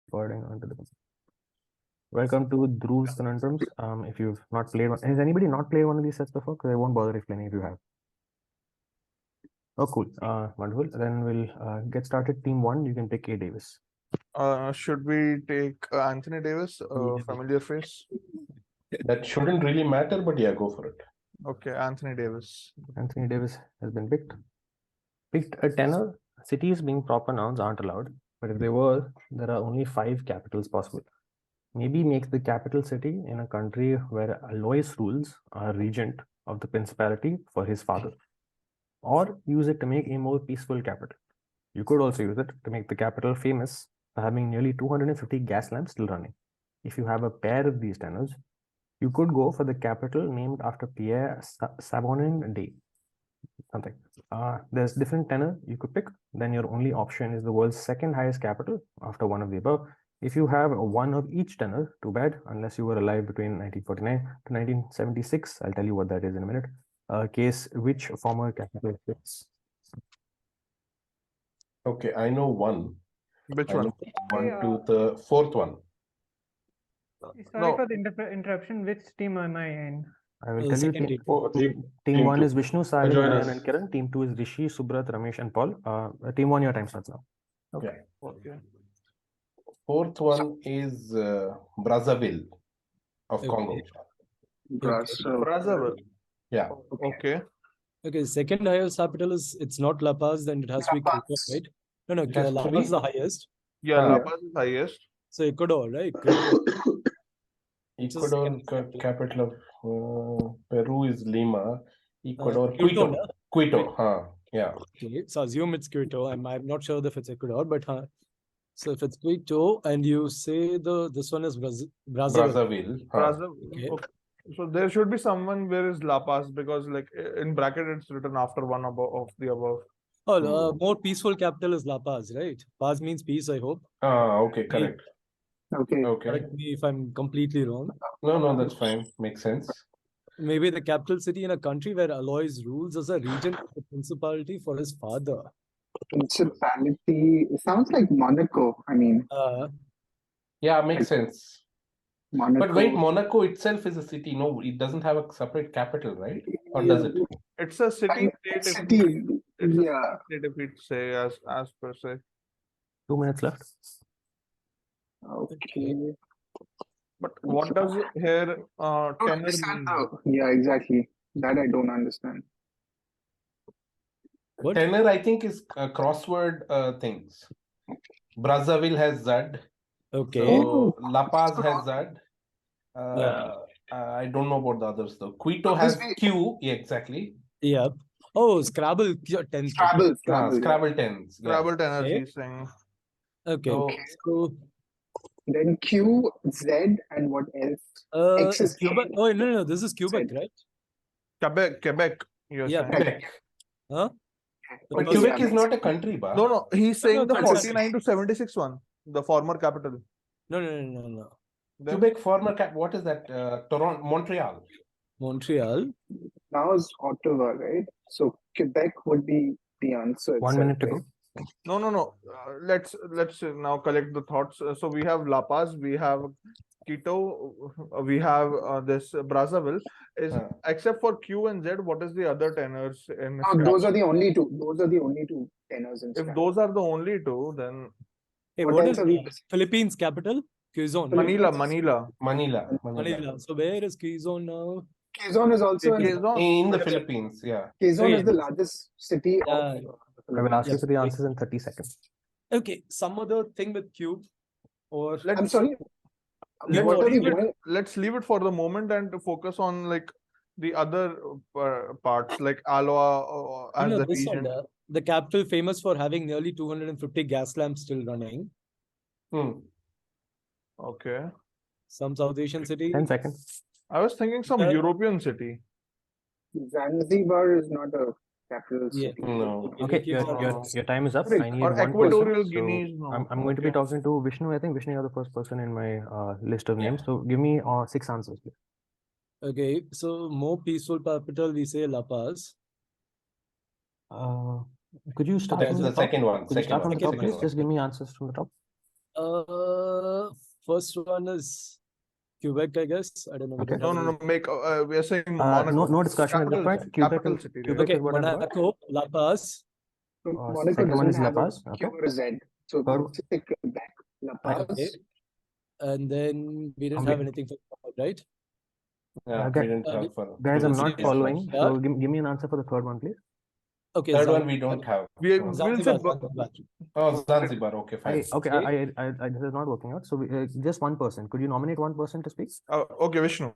Forwarding onto the. Welcome to Dhruv's Conundrums. If you've not played one, has anybody not played one of these sets before? Because I won't bother explaining if you have. Oh, cool. Wonderful. Then we'll get started. Team 1, you can pick A. Davis. Should we take Anthony Davis, familiar face? That shouldn't really matter, but yeah, go for it. Okay, Anthony Davis. Anthony Davis has been picked. Picked a tenor. Cities being proper nouns aren't allowed, but if they were, there are only 5 capitals possible. Maybe make the capital city in a country where Alois rules are regent of the principality for his father, or use it to make a more peaceful capital. You could also use it to make the capital famous for having nearly 250 gas lamps still running. If you have a pair of these tenors, you could go for the capital named after Pierre Sabonin Day. Something. There's different tenor you could pick. Then your only option is the world's second highest capital after one of the above. If you have one of each tenor, too bad, unless you were alive between 1949 to 1976. I'll tell you what that is in a minute. Case which former capital fits. Okay, I know one. Which I one? know one to the fourth one. Sorry for the interruption. Which team am I in? I will tell you. Team 1 is Vishnu, Sahil, Nayan, and Kiran. Team 2 is Rishi, Subrat, Ramesh, and Paul. Team 1, your time starts now. Okay. Okay. Fourth one is Brazzaville of Congo. Brazzaville. Yeah. Okay. Okay, second highest capital is, it's not La Paz, then it has to be Quito, right? No, It has La to Paz be? is the highest. Yeah, La Paz is highest. So Ecuador, right? Ecuador capital of Peru is Lima. Ecuador, Quito, Quito. Quito, yeah. Okay, so assume it's Quito. I'm not sure if it's Ecuador, but so if it's Quito and you say this one is Brazzaville. Brazzaville. Okay. Okay. So there should be someone where is La Paz, because like in bracket it's written after one of the above. Oh, more peaceful capital is La Paz, right? Paz means peace, I hope. Okay, correct. Okay. Correct me if I'm completely wrong. No, that's fine. Makes sense. Maybe the capital city in a country where Alois rules as a regent of the principality for his father. Principality sounds like Monaco. I mean, Yeah, makes sense. Monaco. But wait, Monaco itself is a city. No, it doesn't have a separate capital, right? Or does it? It's a city. City. Yeah. If we say as per se. 2 minutes left. Okay. But what does here tenor mean? Yeah, exactly. That I don't understand. What? Tenor, I think, is crossword things. Brazzaville has Zad. Okay. So La Paz has Zad. I don't know about the others though. Quito has Q. Yeah, exactly. Yeah. Oh, Scrabble 10. Scrabble. Scrabble 10s. Scrabble tenor, Okay. he's saying. Okay. So Then Q, Z, and what else? X is Quebec. Oh no, this is Quebec, right? Quebec. You're saying. Quebec. Huh? But Because- Quebec is not a country, ba? No, he's saying the it's a- 49 to 76 one, the former capital. No. Then Quebec former what is that? Toronto, Montreal. Montreal. now is Ottawa, right? So Quebec would be the answer. 1 minute to go. No. Let's now collect the thoughts. So we have La Paz, we have Quito, we have this Brazzaville. Except for Q and Z, what is the other tenors in? Oh, those are the only two. Those are the only two tenors in If Scrabble. those are the only two, then Hey, What what else is are we- Philippines capital? Quezon. Manila. Manila. So where is Quezon now? Quezon is also In the Philippines, yeah. Quezon Yeah. is the largest city of. I will ask you Yes, for the please. answers in 30 seconds. Okay, some other thing with cube or I'm sorry. Let's What are we leave it- going? let's leave it for the moment and to focus on like the other parts, like Aloha as the this region. one, the capital famous for having nearly 250 gas lamps still running. Okay. Some South Asian city. 10 seconds. I was thinking some European city. Zanzibar is not a capital Yeah. city. No. Okay, keep on- your time is up. Right. I need Or one Equatorial person. Guinea. So No. I'm going to be Okay. talking to Vishnu. I think Vishnu, you're the first person in my list of names. So give me 6 answers, please. Okay, so more peaceful capital, we say La Paz. Could you start That's from the the top? second one. Could you start from the top, Second please? one. Just give me answers from the top. First one is Quebec, I guess. I don't know. We Okay. don't No, have no, no. We are saying No, Monaco. no discussion at this Capital- point. Quebec, capital city, right? Quebec Okay, is what I've got. Monaco, La Paz. So Monaco Second one doesn't is La have a Paz. Okay. Q or a Z. So Third- let's say Quebec, La Paz. Okay. And then we didn't Okay. have anything for right? Yeah, Okay. we didn't have for Guys, I'm not Yes. following. Yeah. So give me an answer for the third one, please. Okay. third one we don't have. We Oh, will Zanzibar, say Zanzibar. Oh, Zanzibar. Okay, fine. Okay, Okay. this is not working out. So just one person. Could you nominate one person to speak? okay, Vishnu.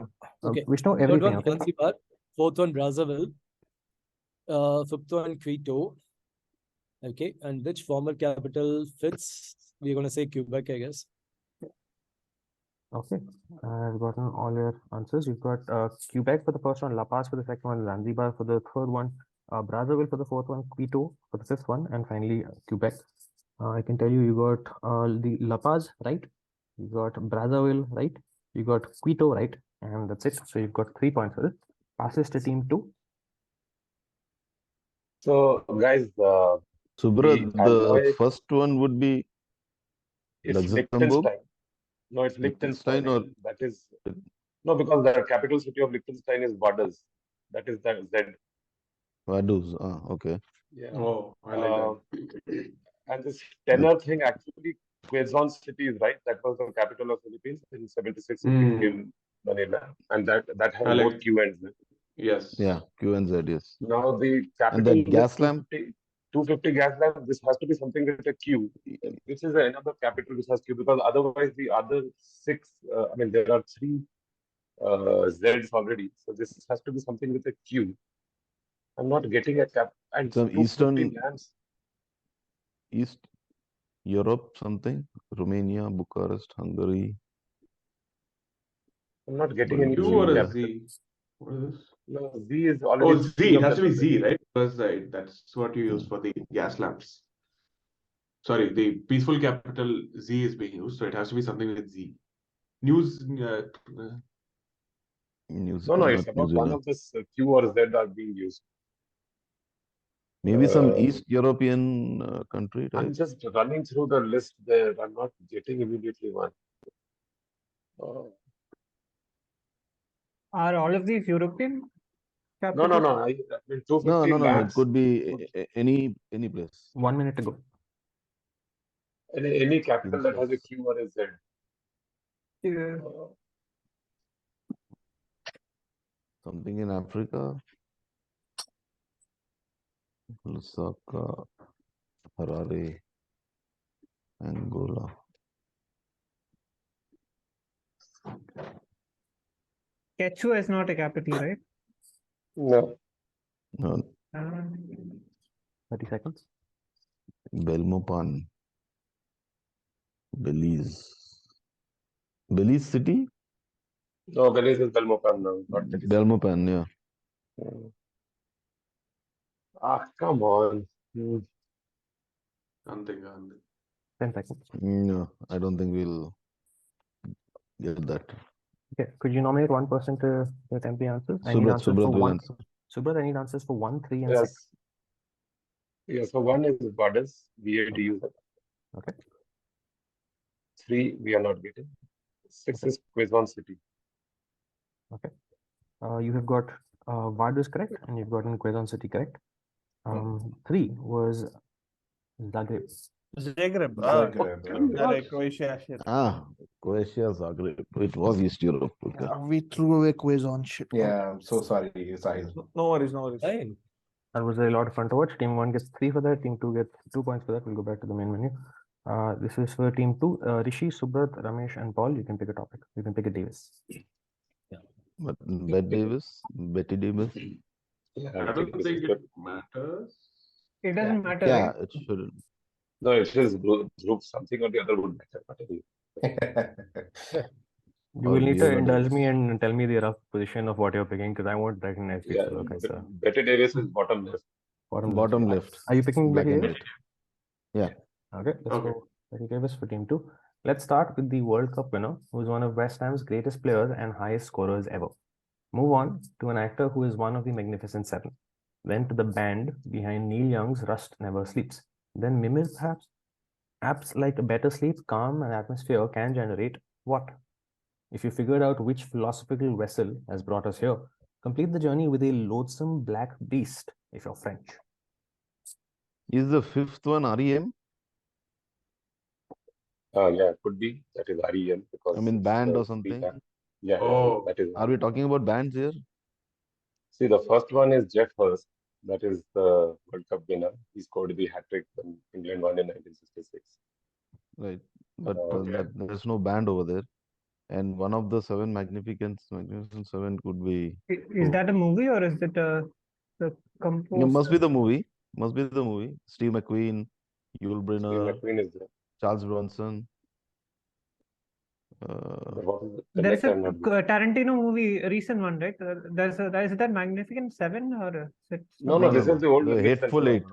Okay. Vishnu, Third everything. one, Okay. Zanzibar. Fourth one, Brazzaville. Fifth one, Quito. Okay. And which former capital fits? We're going to say Quebec, I guess. Okay. I've gotten all your answers. You've got Quebec for the first one, La Paz for the second one, Zanzibar for the third one, Brazzaville for the fourth one, Quito for the fifth one, and finally Quebec. I can tell you, you got the La Paz right, you got Brazzaville right, you got Quito right, and that's it. So you've got 3 points for it. Passes to team 2. So, guys, Subrat, the the Hanoi first one would be it's Luxembourg? Liechtenstein. No, it's Liechtenstein Liechtenstein. or- That is no, because the capital city of Liechtenstein is Vaduz. That is the Z. Vaduz. Okay. Yeah. Oh, I like that. And this tenor thing actually, Quezon City is right. That was the capital of Philippines in 76. It became Manila, and that has I like- both Q and Z. Yes. Yeah, Q and Z, yes. Now the And capital the gas lamp? 250 gas lamp. This has to be something with a Q. This is another capital which has Q, because otherwise the other 6. I mean, there are 3 Zs already. So this has to be something with a Q. I'm not getting a cap. And Some 250 Eastern- lamps. East Europe, something. Romania, Bucharest, Hungary. I'm not getting any Q Q or a capital. Z? What is this? No, Z is already. Oh, Z. It has to be Z, right? Because that's what you use for the gas lamps. Sorry, the peaceful capital Z is being used, so it has to be something with Z. News. New No, Zealand, it's not about New one Zealand. of this Q or Z are being used. Maybe some uh, East European country, I'm right? just running through the list there. I'm not getting immediately one. Are all of these European No. capitals? I mean, 250 No. It lamps. could be any place. 1 minute to go. Any capital that has a Q or a Z. Yeah. Something in Africa. Lusaka, Harare, Angola. Quechua is not a capital, right? No. No, 30 seconds. Belmopan. Belize. Belize City? No, Belize is Belmopan now. Not Belize. Belmopan, yeah. Come on. Something. 10 seconds. No, I don't think we'll get that. Okay. Could you nominate one person to attempt the answers? I need Subrat, answers Subrat for will one. answer. Subrat, I need answers for 1, 3, and 6. Yes. Yeah, so 1 is Vaduz, VADU. Okay. 3 we are not getting. 6 is Quezon City. Okay. You have got Vaduz correct, and you've gotten Quezon City correct. 3 was Zagreb. Zagreb. Zagreb. Croatia. Shit. Croatia, Zagreb. It was East Europe. Okay. We threw away Quezon. Shit. Yeah, I'm so sorry, Sahil. No worries. Fine. That was a lot of fun to watch. Team 1 gets 3 for that. Team 2 gets 2 points for that. We'll go back to the main menu. This is for team 2. Rishi, Subrat, Ramesh, and Paul. You can pick a topic. You can pick a Davis. But Betty Davis. Yeah, I don't this think is it good. matters. It doesn't matter, Yeah, right? it shouldn't. No, it is group something or the other would matter. But anyway. You will need to Davis. indulge me and tell me the rough position of what you're picking because I won't recognize Yeah, people. Okay, so Betty Davis is bottom left. Bottom left. Are you picking Black Betty and Davis? white. Yeah. Okay, let's Okay. go Betty Davis for team 2. Let's start with the World Cup winner, who is one of West Ham's greatest players and highest scorers ever. Move on to an actor who is one of the Magnificent Seven. Then to the band behind Neil Young's Rust Never Sleeps. Then Mimir, perhaps? Apps like Better Sleep, Calm, and Atmosphere can generate what? If you figured out which philosophical vessel has brought us here, complete the journey with a loathsome black beast, if you're French. Is the fifth one REM? Yeah, could be. That is REM because I mean it's, band or three something? band. Yeah, Oh. that is. Are we talking about bands here? See, the first one is Jeff Hurst. That is the World Cup winner. He scored the hat trick when England won in 1966. Right. But Okay. there's no band over there. And one of the seven Magnificent Seven could be. Is that a movie or is it the It composer? must be the movie. Must be the movie. Steve McQueen, Yul Steve Brynner, McQueen is there. Charles Bronson. But what is the There's correct? a I'm not. Tarantino movie, a recent one, right? Is that Magnificent Seven or is it No, No, this no, is the old the Magnificent Hateful Seven. Eight.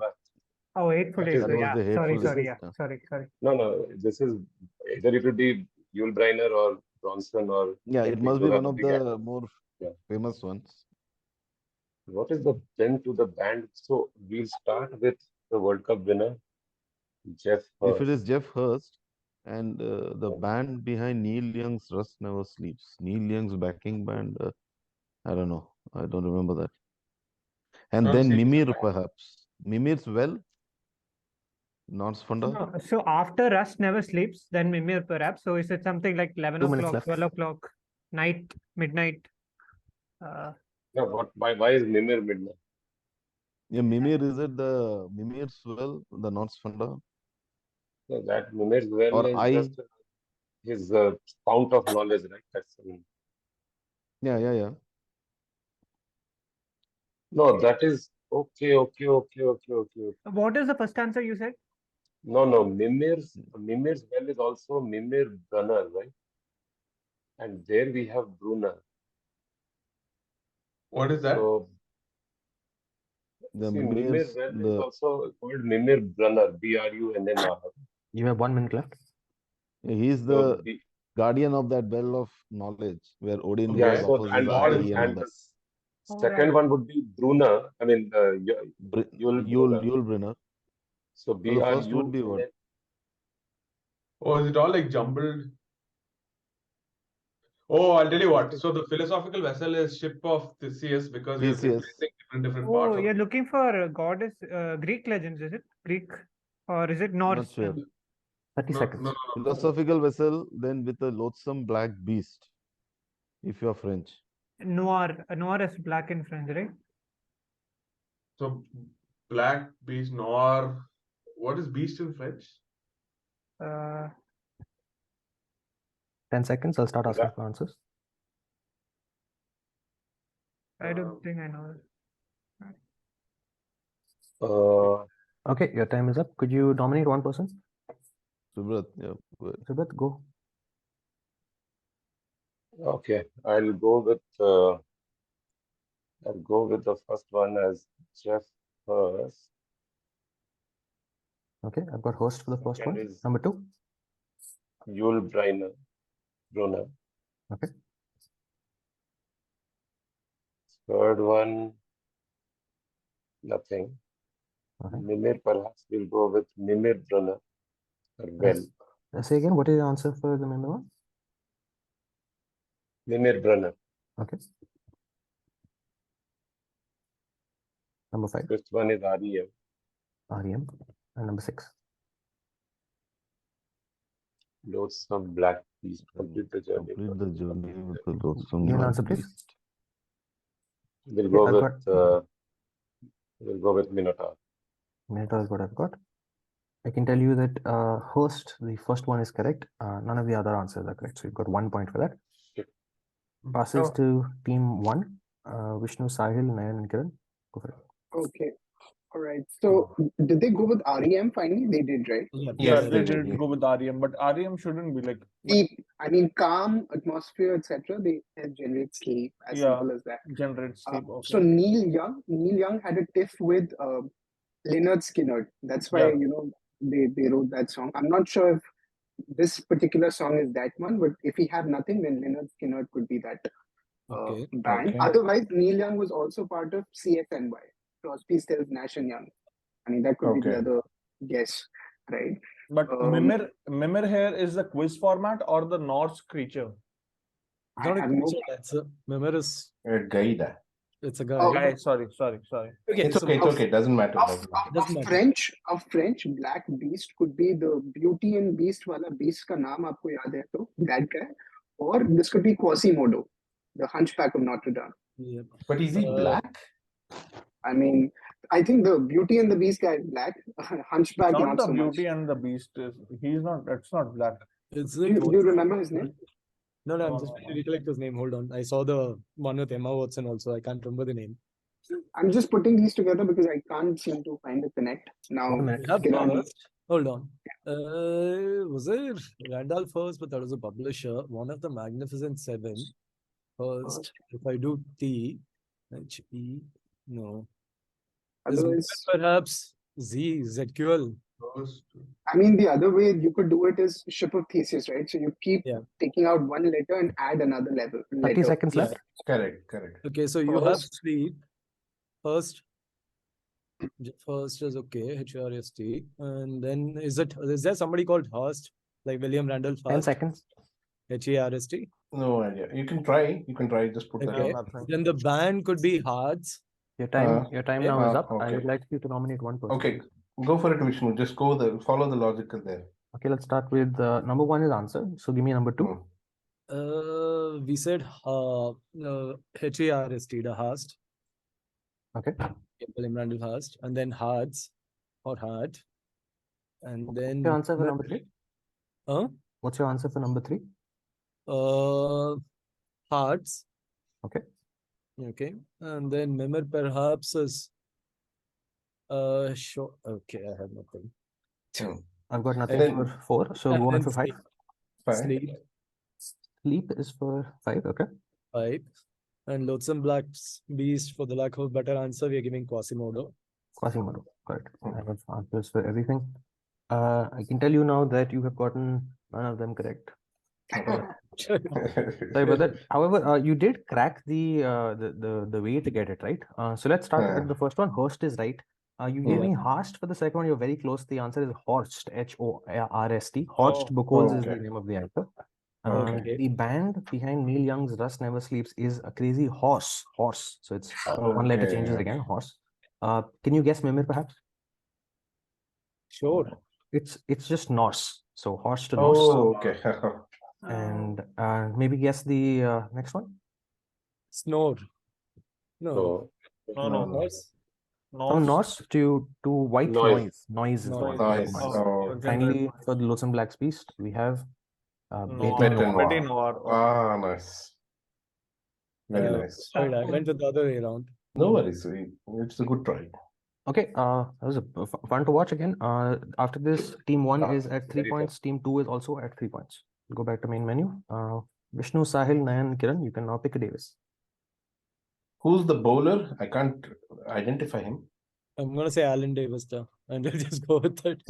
Oh, Hateful That Eight. is- That was Yeah, the Hateful sorry, Eight. Yeah. sorry. No, this is either it would be Yul Brynner or Bronson or. Yeah, it must be those are one of big the actors. more Yeah. famous ones. What is the then to the band? So we'll start with the World Cup winner, Jeff Hurst. If it is Jeff Hurst and the band behind Neil Young's Rust Never Sleeps, Neil Young's backing band, I don't know. I don't remember that. And Don't then see- Mimir perhaps. Mimir's well? Nors Funda? No, so after Rust Never Sleeps, then Mimir perhaps. So is it something like 11 2 minutes o'clock, left. 12 o'clock, night, midnight? No, what? Why is Mimir midnight? Yeah, Mimir, is it the Mimir's well, the Nors Funda? No, that Mimir's well Or is I? just his fount of knowledge, right? That's Yeah. no, that is okay. What is the first answer you said? No, Mimir's well is also Mimir Brunner, right? And there we have Brunner. What is that? So The see, Mimir Mimir's, well is the, also called Mimir Brunner, BRUNNR. You have 1 minute left. he's So the guardian of that well of knowledge where Odin yeah, goes so opposite and Ari and all that. the second one would be Brunner. I mean, Yul Brunner. Yul Brynner. So So the first would be what? Oh, is it all like jumbled? Oh, I'll tell you what. So the philosophical vessel is ship of Theseus because we're Theseus. replacing different Oh, parts of you're looking for goddess Greek legends, is it? Greek or is it Norse? Not sure. 30 No, seconds. no. Philosophical vessel, then with a loathsome black beast. If you're French. Noir. Noir is black in French, right? So black beast, noir. What is beast in French? 10 seconds. I'll start asking for answers. I don't think I know. Okay, your time is up. Could you nominate one person? Subrat, yeah. Good. Subrat, go. Okay, I'll go with the first one as Jeff Hurst. Okay, I've got host for the first Second one. is Number 2. Yul Brynner. Okay. Third one, nothing. Okay. Mimir, perhaps we'll go with Mimir Brunner. Well, Say again, what is the answer for the member one? Mimir Brunner. Okay. Number 5. Fifth one is REM. REM. And number 6. Loathsome black beast. Complete the journey. Complete the journey with the loathsome Give an black answer, please. beast. We'll go I've with Minotaur. Minotaur is what I've got. I can tell you that host, the first one is correct. None of the other answers are correct. So you've got 1 point for that. Passes to team 1. Vishnu, Sahil, Nayan, and Kiran. Go for it. Okay. All right. So did they go with REM finally? They did, right? Yeah, they did go with REM, but REM shouldn't be like. Sleep. I mean, calm, atmosphere, etc. They generate sleep. As simple as that. Generate sleep. Okay. So Neil Young had a tiff with Leonard Skinner. That's why they wrote that song. I'm not sure if this particular song is that one, but if we have nothing, then Leonard Skinner could be that band. Okay. Otherwise, Neil Young was also part of CFNY, Crosby, Stills, Nash and Young. I mean, that could be the other guess. right? But Mimir here is the quiz format or the Norse creature? I Not a have no. creature, that's a Mimir is Gaida. it's a guy. Oh, Guy, sorry. Okay, It's so okay. It's okay. Doesn't matter. Doesn't matter. doesn't matter. A French black beast could be the Beauty and Beast wala beast का नाम आपको याद है तो that guy, or this could be Quasimodo, the Hunchback of Notre Dame. Yeah. But is he black? I mean, I think the Beauty and the Beast guy is black. Hunchback Not not the so Beauty much. and the Beast. He's not. That's not black. It's Do you remember his name? No, I'm just trying to recollect his name. Hold on. I saw the one with Emma Watson also. I can't remember the name. I'm just putting these together because I can't seem to find the connect now. One minute. We have Kiran, first. Hold on. Was it Randolph first, but that was a publisher. One of the Magnificent Seven. First, if I do T, H E, no. Is otherwise, perhaps Z, ZQL. I mean, the other way you could do it is Ship of Theseus, right? So you keep Yeah. taking out one letter and add another letter. 30 seconds Yeah. left. Correct. Okay, so you have First. sleep. First is okay, HRST. And then is there somebody called Hurst, like William Randolph 10 Hearst? seconds. HERST? No idea. You can try. Just put Okay. that. Nothing. Then the band could be Hearts. Your time now is up. I okay. would like you to nominate one person. Okay. Go for it, Vishnu. Just follow the logical there. Okay, let's start with number one is answer. So give me number two. We said HERST, the Hearst. Okay. William Randolph Hearst. And then Hearts or Heart. And then What's your answer for number three? Huh? What's your answer for number three? Hearts. Okay. Okay. And then Mimir perhaps is sure. Okay, I have nothing. I've got nothing Then- for four. So And go on then for five. Sleep. Sleep is for five. Okay. 5. And Loathsome Black Beast, for the lack of a better answer, we are giving Quasimodo. Quasimodo. Correct. I have answers for everything. I can tell you now that you have gotten none of them correct. Sorry about that. However, you did crack the way to get it right. So let's start with the first one. Horst is right. You gave me Horst for the second one. You're very close. The answer is Horst. Horst. Horst Buchholz is the name of the actor. The band behind Neil Young's Rust Never Sleeps is a Crazy Horse. So it's one letter changes again. Horse. Can you guess Mimir perhaps? Sure. It's just Norse. So horse to Norse. Oh, okay. And maybe guess the next one. Snore. No. No. Horse? From Norse to white Noise. Noise is the one. Nice. Oh, Finally, for the Loathsome Black Beast, we have Noir. Betty Noir. Nice. Very nice. Right, I went with the other way around. No worries. It's a good try. Okay, that was fun to watch again. After this, team one is at 3 very points. Team two is also at 3 points. Go back to main menu. Vishnu, Sahil, Nayan, Kiran, you can now pick a Davis. Who's the bowler? I can't identify him. I'm going to say Alan Davis, and we'll just go with it.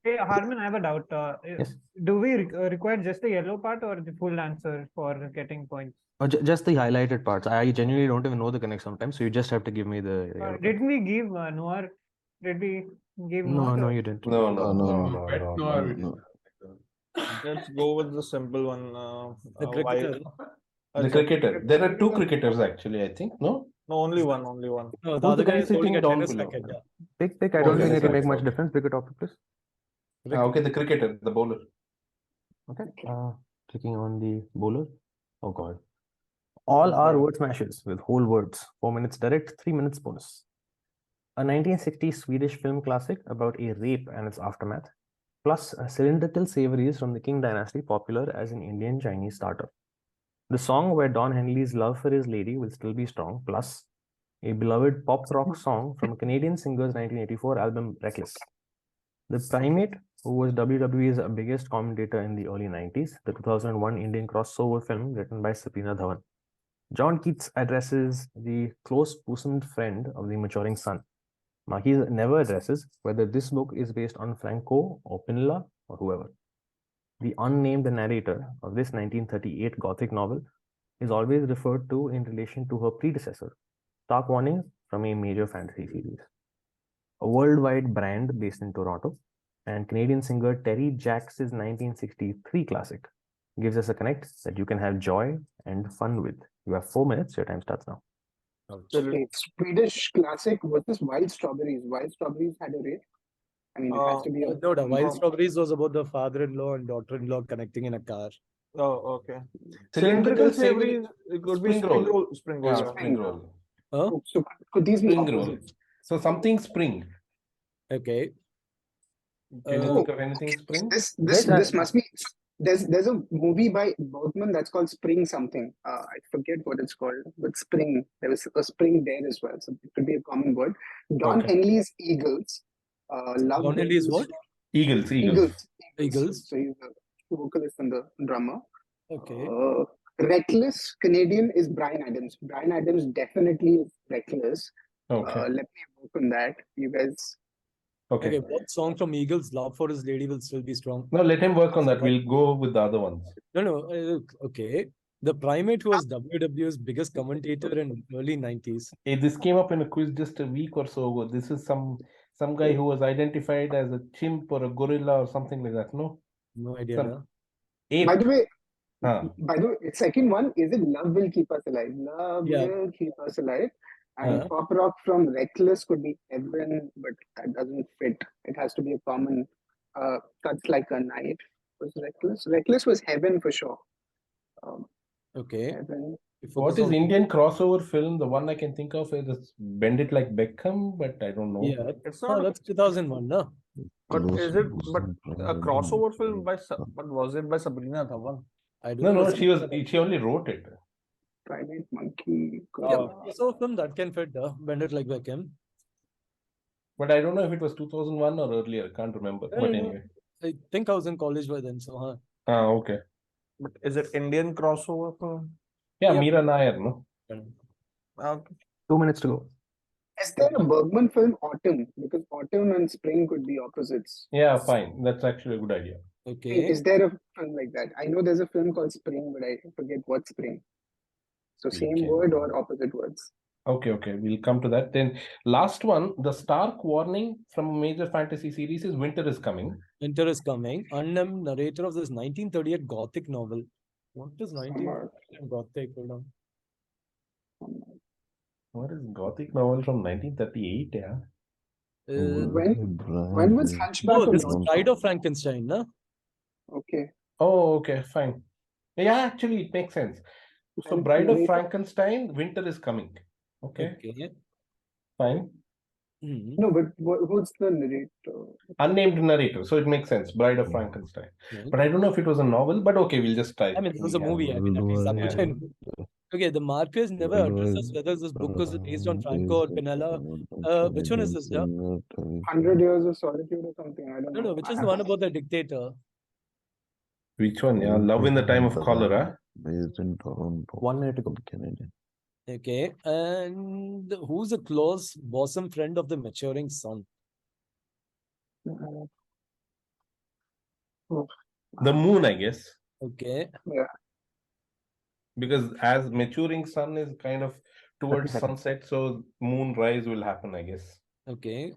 Hey, Harman, I have a doubt. Yes. Do we require just the yellow part or the full answer for getting points? Or just the highlighted parts. I genuinely don't even know the connect sometimes, so you just have to give me the. Did we give Noir? Did we give No, no, you didn't. No. Let's go with the simple one. The cricketer. The cricketer. There are two cricketers actually, I think. No? No, only one. No, Who's the other the guy guy is holding sitting a down tennis below? racket. Pick. I don't Okay, think it will make sorry. much difference. Pick a topic, please. Okay, the cricketer, the bowler. Okay. Clicking on the bowler. Oh God. All are word smashes with whole words. 4 minutes direct, 3 minutes bonus. A 1960s Swedish film classic about a rape and its aftermath, plus cylindrical savories from the King Dynasty, popular as an Indian Chinese starter. The song where Don Henley's love for his lady will still be strong, plus a beloved pop rock song from Canadian singer's 1984 album Reckless. The primate, who was WWE's biggest commentator in the early 90s, the 2001 Indian crossover film written by Sabrina Dhawan. John Keats addresses the close-bosomed friend of the maturing son. Marquis never addresses whether this book is based on Franco or Pinilla or whoever. The unnamed narrator of this 1938 Gothic novel is always referred to in relation to her predecessor, Stark Warning from a major fantasy series. A worldwide brand based in Toronto, And Canadian singer Terry Jacks' 1963 classic gives us a connect that you can have joy and fun with. You have 4 minutes. Your time starts now. Okay, Swedish classic versus Wild Strawberries. Wild Strawberries had a race. I mean, it has to be a No, the Wild Strawberries was about the father-in-law and daughter-in-law connecting in a car. Oh, okay. Cylindrical Cylindrical savory, it could be spring roll. Spring roll. Yeah, Yeah. spring roll. Huh? So could these be Spring roll. opposites? So something spring. Okay. Can you Uh, think of anything spring? This must be. There's a movie by Bergman that's called Spring something. I forget what it's called, but Spring. There was a spring there as well, so it could be a common word. Don Okay. Henley's Eagles. Love Don Henley's what? Eagles. Eagles. So he's the vocalist and the drummer. Okay. Reckless Canadian is Bryan Adams. Bryan Adams definitely is reckless. Okay. Let me work on that. You guys. Okay. Okay. What song from Eagles? Love for His Lady will still be strong. No, let him work on that. We'll go with the other ones. No. Okay. The primate who was WW's biggest commentator in early 90s. Hey, this came up in a quiz just a week or so ago. This is some guy who was identified as a chimp or a gorilla or something like that. No? No idea. Some No? ape. By the way, second one is it Love Will Keep Us Alive. Love will keep us alive. And pop rock from Reckless could be Heaven, but that doesn't fit. It has to be a common Cuts Like a Knife was Reckless. Reckless was Heaven for sure. Okay. Heaven. What is Indian crossover film? The one I can think of is Bend It Like Beckham, but I don't know. Yeah, It's not. that's 2001, no? But is it? But a crossover film by? But was it by Sabrina Dhawan? I don't No, she only wrote it. Primate Monkey. So film that can fit, Bend It Like Beckham. But I don't know if it was 2001 or earlier. I can't remember. But anyway. I think I was in college by then, so Okay. But is it Indian crossover film? Yeah, Meera Nair, no? Okay. 2 minutes to go. Is there a Bergman film Autumn? Because autumn and spring could be opposites. Yeah, fine. That's actually a good idea. Okay. Is there a film like that? I know there's a film called Spring, but I forget what spring. So same word or opposite words. Okay. We'll come to that. Then last one, the stark warning from a major fantasy series is Winter is Coming. Winter is Coming. Unnamed narrator of this 1938 Gothic novel. What is 1938 Gothic? Hold on. What is Gothic novel from 1938? Yeah. When was Hunchback? No, this is Bride of Frankenstein, no? Okay. Oh, okay, fine. Yeah, actually, it makes sense. So, Bride of Frankenstein, Winter is Coming. Okay. Fine. No, but who's the narrator? Unnamed narrator. So, it makes sense. Bride of Frankenstein. But I don't know if it was a novel, but okay, we'll just try. I mean, it was a movie. I mean, at least that much I know. Okay, the Marquez never addresses whether this book was based on Franco or Pinella. Which one is this? 100 Years of Solitude or something. I don't know. No, which is the one about the dictator? Which one? Yeah, Love in the Time of Cholera. Based in Toronto. 1 minute to go. Canadian. Okay, and who's a close bosom friend of the maturing son? The moon, I guess. Okay. Yeah. Because as maturing sun is kind of towards sunset, so moon rise will happen, I guess. Okay.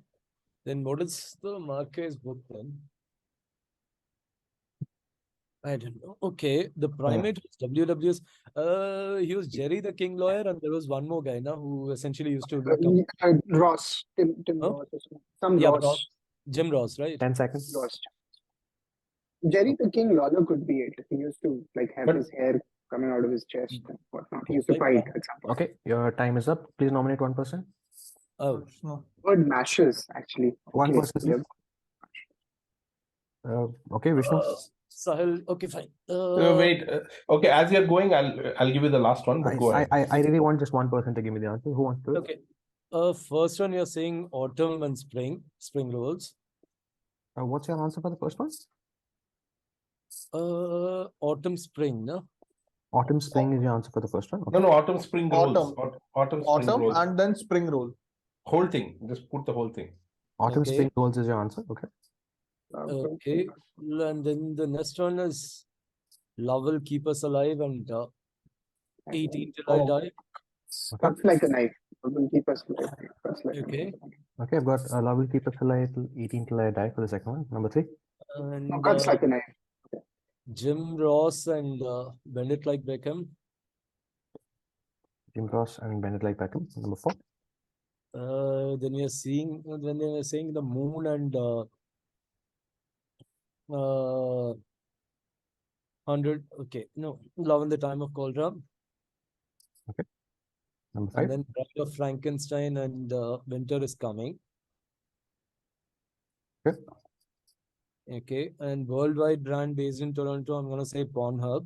Then what is the Marquez book then? I don't know. Okay, the primate was WW's. He was Jerry the King Lawyer, and there was one more guy now who essentially used to do Ross. Tim Ross. Ross. Jim Ross, right? 10 seconds. Ross. Jerry the King Lawler could be it. He used to have his hair coming out of his chest and whatnot. He used to fight at some point. Okay, your time is up. Please nominate one person. Oh, word mashes actually. One person. Okay, Vishnu. Sahil. Okay, fine. Wait. Okay, as you're going, I'll give you the last one. But go ahead. I really want just one person to give me the answer. Who wants to? Okay. First one you're saying autumn and spring rolls. What's your answer for the first one? Autumn spring, no? Autumn spring is your answer for the first one. Okay. No, autumn spring rolls. Autumn spring rolls. And then spring roll. Whole thing. Just put the whole thing. Autumn spring rolls is your answer. Okay. Okay. And then the next one is Love Will Keep Us Alive and 18 Till I Die. Cuts Like a Knife. Will keep us alive. Okay. Okay, I've got love will keep us alive till 18 till I die for the second one. Number 3. And Cuts like a knife. Jim Ross and Bend It Like Beckham. Jim Ross and Bend It Like Beckham. Number 4. Then you're seeing when they were saying the moon and 100. Okay, no, Love in the Time of Cholera. Number 5. And then Bride of Frankenstein and Winter is Coming. Okay. Okay, and worldwide brand based in Toronto, I'm gonna say Pornhub.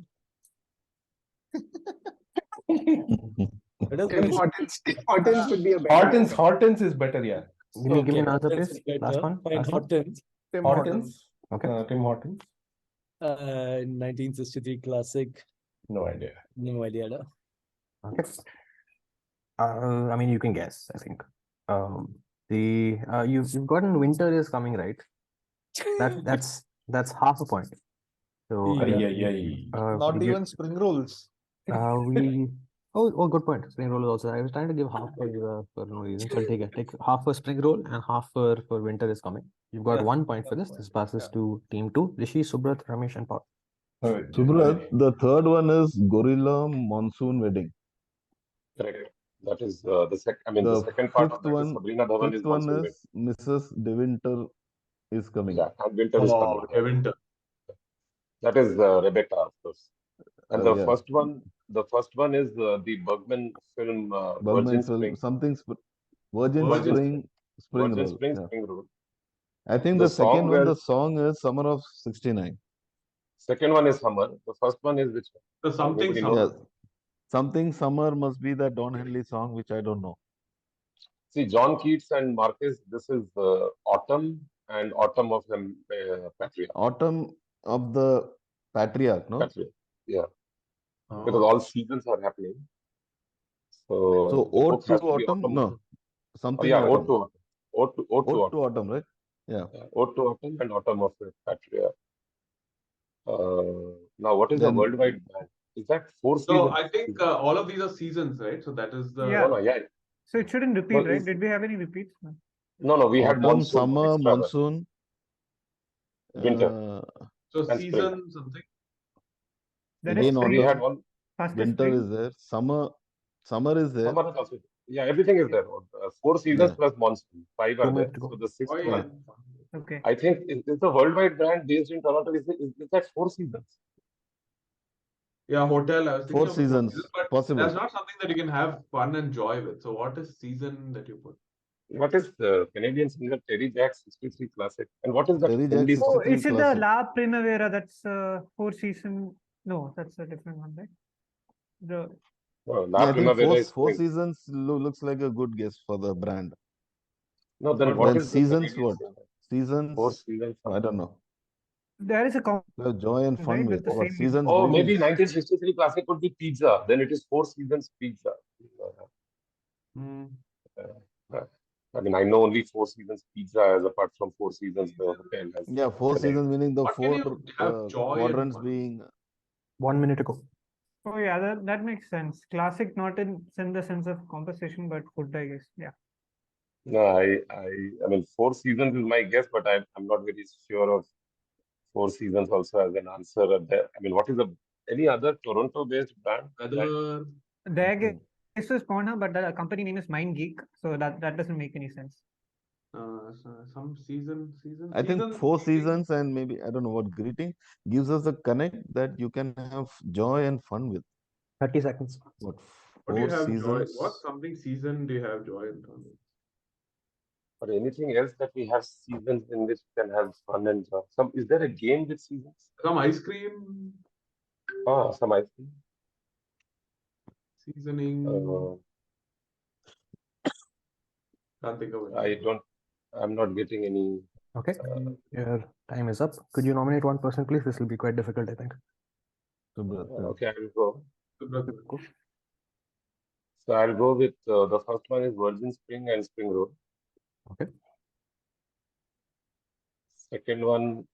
Tim Hortons would be a better. Hortons is better, yeah. Give me an answer, that's please. better. Last one. Fine, Last one. Hortons. Tim Hortons. Okay. Tim Hortons. 1963 classic. No idea. No idea. No? Okay. I mean, you can guess. I think. You've gotten Winter is Coming right. That's half a point. So Not even spring rolls. good point. Spring roll is also. I was trying to give half for no reason. So I'll take half for spring roll and half for Winter is Coming. You've got 1 point for this. This passes to team 2. Rishi, Subrat, Ramesh, and Paul. Subrat, the third one is Gorilla Monsoon Wedding. Correct. That is the second. I mean, the The second part of fifth that is one, Sabrina Dhawan fifth is one Monsoon is Mrs. De Winter is coming. Yeah, and Winter is coming. Winter. That is Rebecca, of course. And Oh, the yeah. first one is the Bergman film Bergman Virgin film, Spring. something Virgin Virgin Spring Virgin Roll. Spring, Yeah. Spring Roll. I think The the second song one, is- the song is Summer of '69. Second one is Summer. The first one is which one? The something Nobody summer. knows. Yeah. Something Summer must be that Don Henley song, which I don't know. See, John Keats and Marquez, this is Autumn and Autumn of the Patriot. Autumn of the Patriarch, no? Patriot. Yeah, Oh. because all seasons are happening. So, So the Ode book to has to be Autumn? Autumn. No. Oh, Something yeah, Autumn. Ode to Ode to Autumn. Autumn, right? Yeah. Yeah, Ode to Autumn and Autumn of the Patriot. Now, what is the Then- worldwide band? Is that 4 seasons? So I think all of these are seasons, right? So that is the. Yeah. Yeah. So it shouldn't repeat, Well, right? is- Did we have any repeats? No. No, we had Autumn, monsoon, summer, extra one. monsoon. Winter. So and season something. Then Again, it's We spring. had one. First is Winter spring. is there. Summer is there. Summer is also. Yeah, everything is there. 4 seasons Yeah. plus monsoon. 5 2 are there. minutes to go. So the sixth Oh, yeah. one, Okay. I think, is the worldwide brand based in Toronto. Is that 4 seasons? Yeah, hotel. I was thinking 4 of seasons, but possible. that's not something that you can have fun and joy with. So what is season that you put? What is the Canadian singer Terry Jack's 63 classic? And what is that? Terry Jack's Hindi- 63 Oh, is it the classic. La Primavera? That's 4 season. No, that's a different one, right? The La Yeah, I think Primavera is four spring. seasons looks like a good guess for the brand. No, then But what Then is the seasons Canadian what? singer? Seasons, 4 seasons. I don't know. there is a Have joy and fun Right, with. with the What same seasons? Oh, brings- maybe 1963 classic would be pizza. Then it is 4 seasons pizza. I mean, I know only 4 seasons pizza as apart from 4 seasons the hotel has. Yeah, 4 Correct. seasons meaning the What can 4 you have joy and quadrants fun? being 1 minute to go. Oh yeah, that makes sense. Classic, not in the sense of composition, but food, I guess. Yeah. No, I mean, 4 seasons is my guess, but I'm not very sure of 4 seasons also as an answer. I mean, what is any other Toronto-based brand? Other. Their guess is Pornhub, but the company name is Mind Geek, so that doesn't make any sense. Some season. I think season 4 greeting. seasons and maybe I don't know what greeting gives us a connect that you can have joy and fun with. 30 seconds. What What do you 4 have joy? seasons? What something season do you have joy in? Or anything else that we have seasons in which we can have fun and joy? Is there a game with seasons? Some ice cream Some ice cream. seasoning. Can't think of it. I'm not getting any. Okay. Your time is up. Could you nominate one person, please? This will be quite difficult, I think. Subrat, yeah. Okay, I will go. Go. So I'll go with the first one is Virgin Spring and Spring Road. Okay. Second one,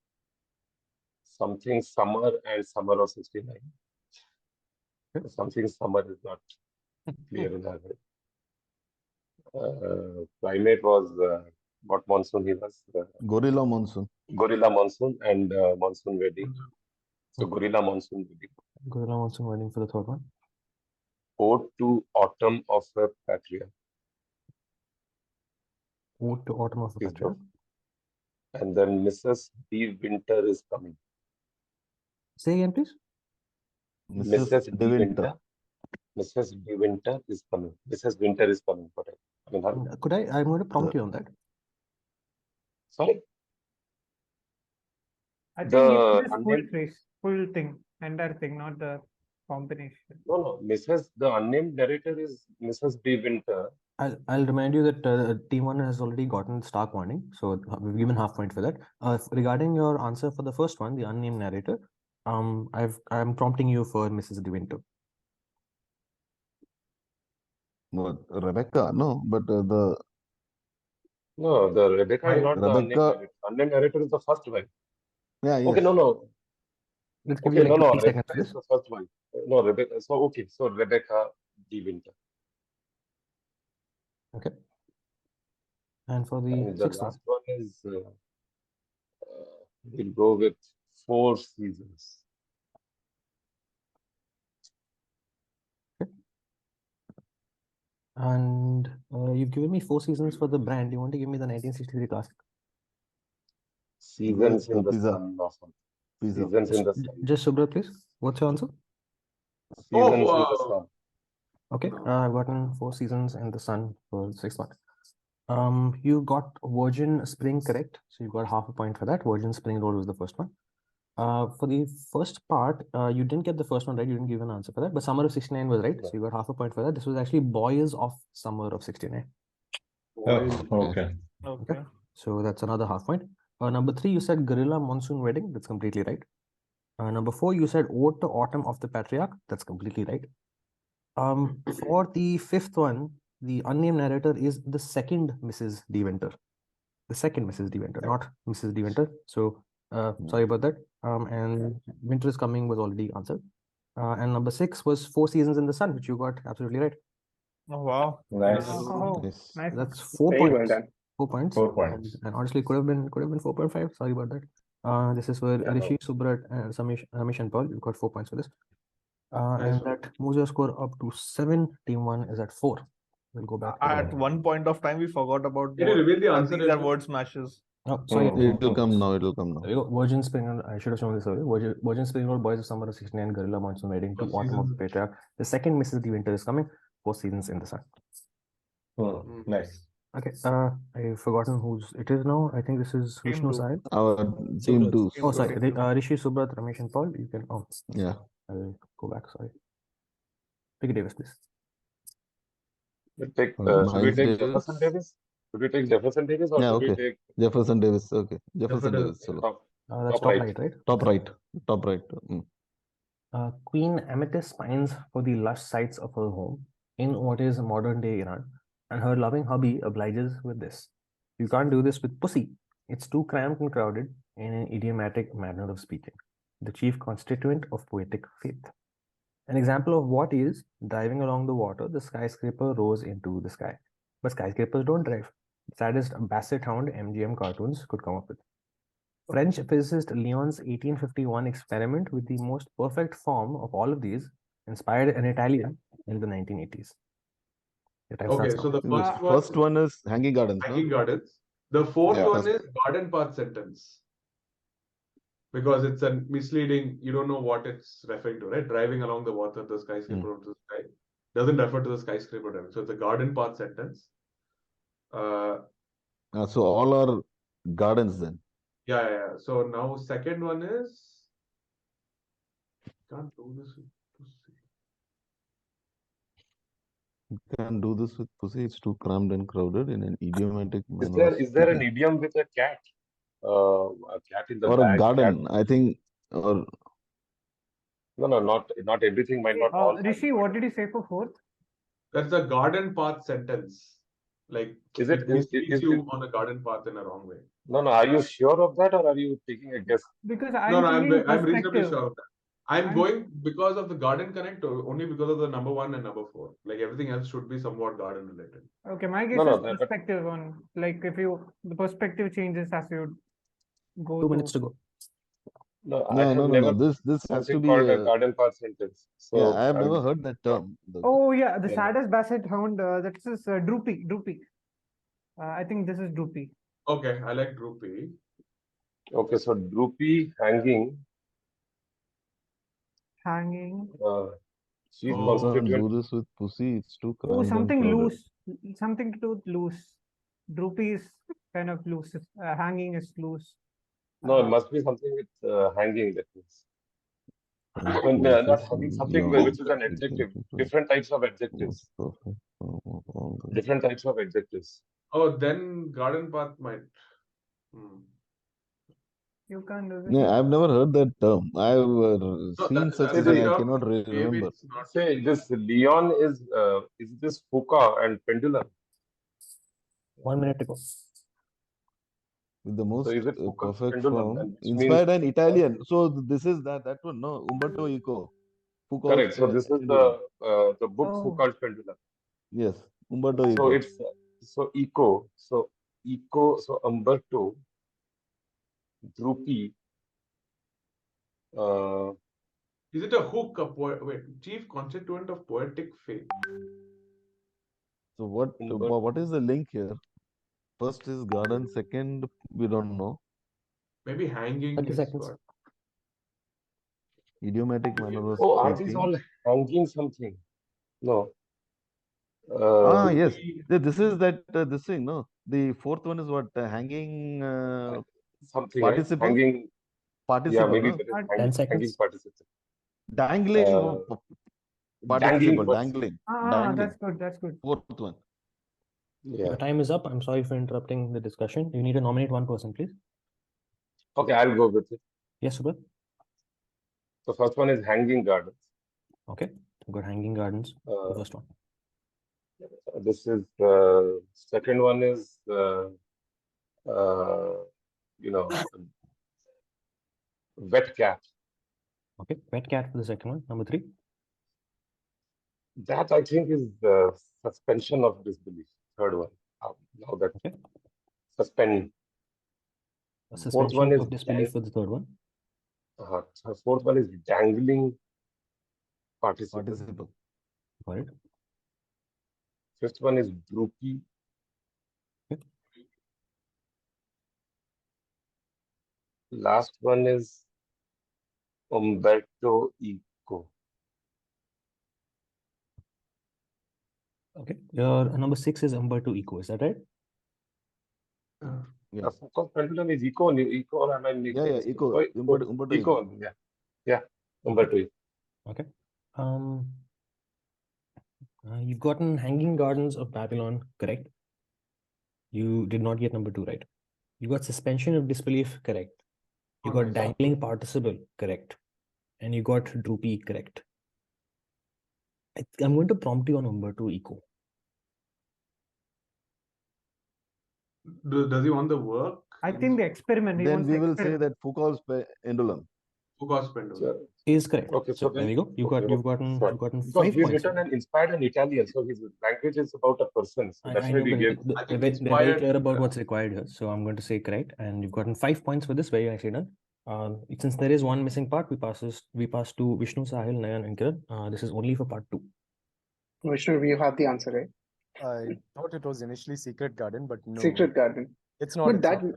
something summer and summer of 69. Okay. Something summer is not clear in our head. Primate was what monsoon he was? Gorilla monsoon. Gorilla monsoon and monsoon wedding. So gorilla monsoon wedding. Gorilla monsoon wedding for the third one. Ode to autumn of a patriarch. Ode to autumn of the Is patriarch. And then Mrs. D. Winter is coming. Say again, please. Mrs. D. Winter. Mrs. D. Winter is coming. Mrs. Winter is coming. Could I'm going to prompt you on that. Sorry? I think The it's full unnamed- phrase, full thing, entire thing, not the combination. No. The unnamed narrator is Mrs. D. Winter. I'll remind you that team 1 has already gotten Stark warning, so we've given half point for that. Regarding your answer for the first one, the unnamed narrator, I'm prompting you for Mrs. De Winter. What, Rebecca? No, but the Rebecca is not the unnamed Rebecca. narrator. Unnamed narrator is the first wife. Yeah, yes. Okay, no. Let's give Okay, you like no. 50 seconds. Rebecca is Please. the first wife. No, Rebecca. So Rebecca D. Winter. Okay. And for the And the sixth one, last one is we'll go with 4 seasons. and you've given me 4 seasons for the brand. You want to give me the 1963 classic? Seasons in the Pizza. sun. Pizza. Seasons in the sun. Just Subrat, please. What's your answer? Seasons in the sun. Okay, I've gotten 4 seasons in the sun for the sixth one. You got Virgin Spring correct, so you got half a point for that. Virgin Spring Road was the first one. For the first part, you didn't get the first one right. You didn't give an answer for that, but Summer of '69 was right, so you got half a point for that. This was actually Boys of Summer of '69. Okay. Okay, so that's another half point. Number 3, you said Gorilla Monsoon Wedding. That's completely right. Number 4, you said Ode to Autumn of the Patriarch. That's completely right. For the fifth one, the unnamed narrator is the second Mrs. De Winter. The second Mrs. De Winter, not Mrs. De Winter. So sorry about that. And Winter is Coming was already answered. And number 6 was 4 Seasons in the Sun, which you got absolutely right. Oh, wow. Nice. Oh, Yes. nice. That's 4 Very well points. done. 4 points. 4 points. And honestly, could have been 4.5. Sorry about that. This is for Rishi, Subrat, and Ramesh and Paul. You got 4 points for this. And that moves your score up to 7. Team 1 is at 4. We'll go back. At one point of time, we forgot about Can you reveal the answer? these are word smashes. Oh, sorry. It'll come now. It'll come now. There you go. Virgin Spring Road. I should have shown this earlier. Virgin Spring Road, Boys of Summer of '69, Gorilla Monsoon Wedding, to Autumn of the Patriarch. The second Mrs. De Winter is coming. 4 Seasons in the Sun. Nice. Okay. I've forgotten whose it is now. I think this is Team Vishnu two. Sahil. Our team 2. Oh, sorry. Rishi, Subrat, Ramesh, and Paul. You can. Oh, Yeah. I'll go back. Sorry. Pick a Davis, please. Should we take Miles Davis. Jefferson Davis? Should we take Jefferson Davis or Yeah, should we okay. take Jefferson Davis. Okay. Jefferson Davis. Davis. Chalo. top? That's Top top right. right, right? Top right. Top right. Queen Amethyst pines for the lush sights of her home in what is modern-day Iran, and her loving hubby obliges with this. You can't do this with pussy. It's too cramped and crowded in an idiomatic manner of speaking, the chief constituent of poetic faith. An example of what is driving along the water, the skyscraper rose into the sky. But skyscrapers don't drive. The saddest Basset Hound MGM cartoons could come up with. French physicist Lyon's 1851 experiment with the most perfect form of all of these inspired an Italian in the 1980s. Your time Okay, starts so now. the First one is Hanging Gardens. Hanging No? Gardens. The fourth Yeah. one is garden path sentence. Because it's a misleading, you don't know what it's referring to, right? Driving along the water, the skyscraper to the sky. Doesn't refer to the skyscraper driving. So it's a garden path sentence. So all are gardens then. Yeah. So now second one is can't do this with pussy. You can't do this with pussy. It's too cramped and crowded in an idiomatic manner. Is there an idiom with a cat? A cat in the or bag, a garden? I think. Or No, not everything might not all. Rishi, what did you say for fourth? That's a garden path sentence. Like Is it- misleads you on a garden path in a wrong way. No, are you sure of that or are you taking a guess? Because No, I'm reasonably sure of that. I'm going because of the garden connect or only because of the number 1 and number 4. Like everything else should be somewhat garden related. Okay, my guess No, is but perspective on, like, if the perspective changes as you go 2 to. minutes to go. no, I No, have no, no, never no. This has to something be called a garden path sentence. yeah. So I have I'll never go heard with that no. term. Oh yeah, the Yeah. saddest basset hound. That's is droopy. Droopy. I think this is droopy. Okay, I like droopy. Okay, so droopy, hanging. Hanging. Chief You can't constituent. do this with pussy. It's too Oh, cramped and something crowded. loose. Something to do with loose. Droopy is kind of loose. Hanging is loose. No, it must be something with hanging. That means. When, not having something which is an adjective. Different types of adjectives. Different types of adjectives. Oh, then garden path might. You can't do this. Yeah, I've never heard that term. I've seen such a that's a thing. I term. cannot Maybe remember. it's not. Say this Leon is this hookah and pendulum. 1 minute to go. With the most is it hookah perfect pendulum? form, And which inspired means- and Italian. So this is that one, no? Umberto Eco. Foucault's Correct. So this is pendulum. the book Oh. Foucault's pendulum. Yes, Umberto So Eco. it's eco. So Umberto, droopy. Is it a hook? Chief constituent of poetic faith. So what is the link here? First is garden. Second, we don't know. Maybe hanging 30 is seconds. what? Idiomatic manner of Oh, are these speaking. all hanging something? No. Yes. This is that this thing. No, the fourth one is what hanging Something, right? participle. Hanging. Participle. Yeah, maybe No? that is 10 hanging seconds. participle. Dangling. Participle. was- Dangling. That's good. That's good. Fourth one. Yeah. Your time is up. I'm sorry for interrupting the discussion. You need to nominate one person, please. Okay, I'll go with it. Yes, Subrat. The first one is hanging gardens. Okay. We've got hanging gardens. The first one. This is second one is wet cat. Okay. Wet cat for the second one. Number 3. That I think is suspension of disbelief. Third one. Now that Okay. suspend. A Fourth suspension one is of disbelief for the third one. Fourth one is dangling participle. Participle. Got it. Fifth one is droopy. Okay. Last one is Umberto Eco. Okay. Your number 6 is Umberto Eco. Is that right? Yeah. Foucault's pendulum is Eco. Eco. Am I making Yeah. mistake? Eco. Oh, Umberto Eco. Eco. Yeah. Umberto Eco. Okay. You've gotten Hanging Gardens of Babylon correct. You did not get number 2 right. You got suspension of disbelief correct. You got dangling participle correct. And you got droopy correct. I'm going to prompt you on Umberto Eco. Does he want the work? I think the experiment. He Then wants we the will say experiment. that Foucault's pendulum. Foucault's pendulum. Is correct. Okay, so there we go. You've gotten because 5 he's points. written and inspired in Italian, so his language is about a person. So that's I why know, we but gave. they're very clear about what's required here. So I'm going to say correct. And you've gotten 5 points for this. Very nicely done. Since there is one missing part, we pass to Vishnu, Sahil, Nayan, and Kiran. This is only for part 2. Vishnu, you have the answer, right? I thought it was initially Secret Garden, but no. Secret Garden. It's not. But it's that not.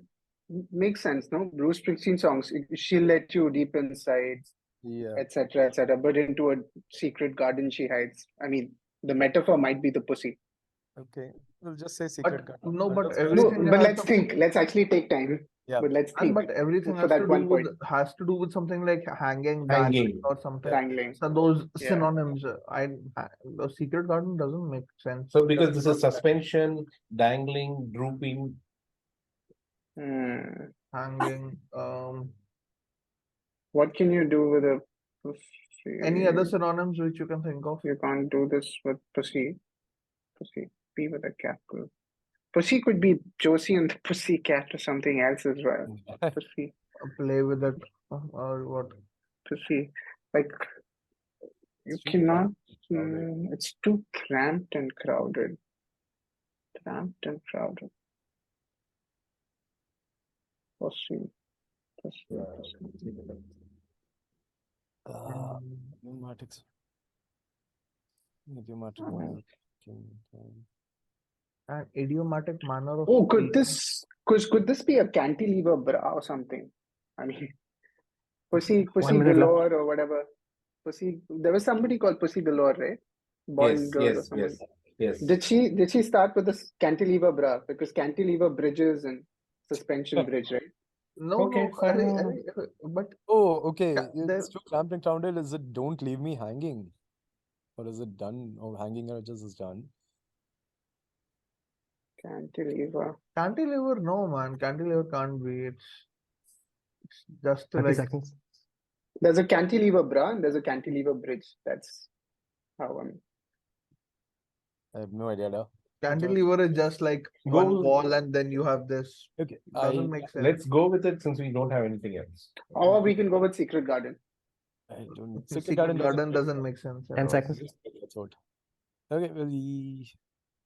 makes sense, no? Bruce Springsteen songs, she'll let you deep inside, Yeah. etc., etc. But into a secret garden she hides. I mean, the metaphor might be the pussy. Okay. We'll just say Secret But Garden. no, but that's No, everything but has let's to- think. Let's actually take time. Yeah. But let's And think. but everything for has that to do one point. with something like hanging, Hanging. dangling, or something. Dangling. So those Yeah. synonyms, the secret garden doesn't make sense. So because this is suspension, dangling, drooping. Hanging. What can you do with a pussy? Any other synonyms which you can think of? You can't do this with pussy. Pussy. P with a capital. Pussy could be Josie and the Pussycat or something else as well. Pussy. Play with it or what? Pussy. Like you cannot. It's too cramped and crowded. Cramped and crowded. Proceed. Idiomatic. Idiomatic manner. An idiomatic manner of Oh, could speaking. this be a cantilever bra or something? I mean, Pussy minute left. Galore or whatever. Pussy. There was somebody called Pussy Galore, right? Boy and girl or something. Yes. Did she start with this cantilever bra? Because cantilever bridges and suspension bridge, right? No, Okay, no, fine. but Oh, okay. there- It's too cramped and crowded. Is it don't leave me hanging? Or is it done? Or hanging or just is done? Cantilever. cantilever, no man, cantilever can't be. It's just 30 like seconds. There's a cantilever bra and there's a cantilever bridge. That's how I'm. I have no idea. No. cantilever is just like Go- one wall and then you have this. Okay. Doesn't make sense. Let's go with it since we don't have anything else. Or we can go with Secret Garden. I don't. Secret Garden doesn't make sense. at 10 all. seconds. That's what. Okay. Well,